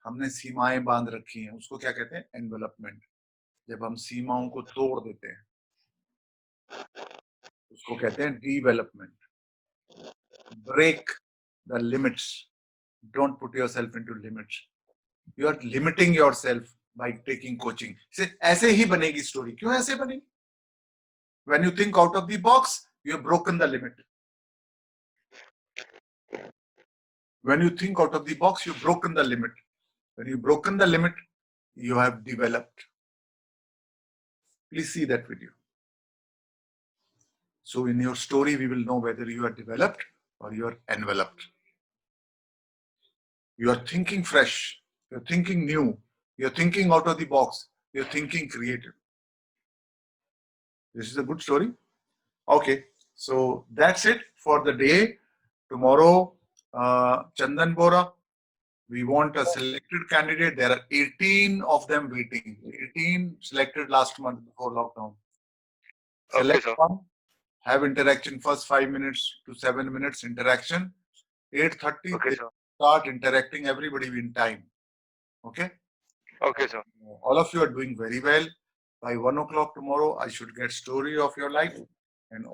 हमने सीमाएं बांध रखी हैं, उसको क्या कहते हैं? एनवेलपमेंट। जब हम सीमाओं को तोड़ देते हैं उसको कहते हैं development. Break the limits, don't put yourself into limits. You are limiting yourself by taking coaching. ऐसे ही बनेगी स्टोरी। क्यों ऐसे बनेगी? When you think out of the box you have broken the limit. When you think out of the box, you've broken the limit. When you've broken the limit, you have developed. Please see that video. So in your story, we will know whether you are developed or you are enveloped. You are thinking fresh, you're thinking new, you're thinking out of the box, you're thinking creative. This is a good story. Okay, so that's it for the day. Tomorrow, Chandan Bora, we want a selected candidate. There are 18 of them waiting. 18 selected last month before lockdown. Select one, have interaction, first 5 minutes to 7 minutes interaction. 8:30, Okay, they sir. start interacting, everybody in time. Okay? Okay, sir. All of you are doing very well. By 1 o'clock tomorrow, I should get story of your life. And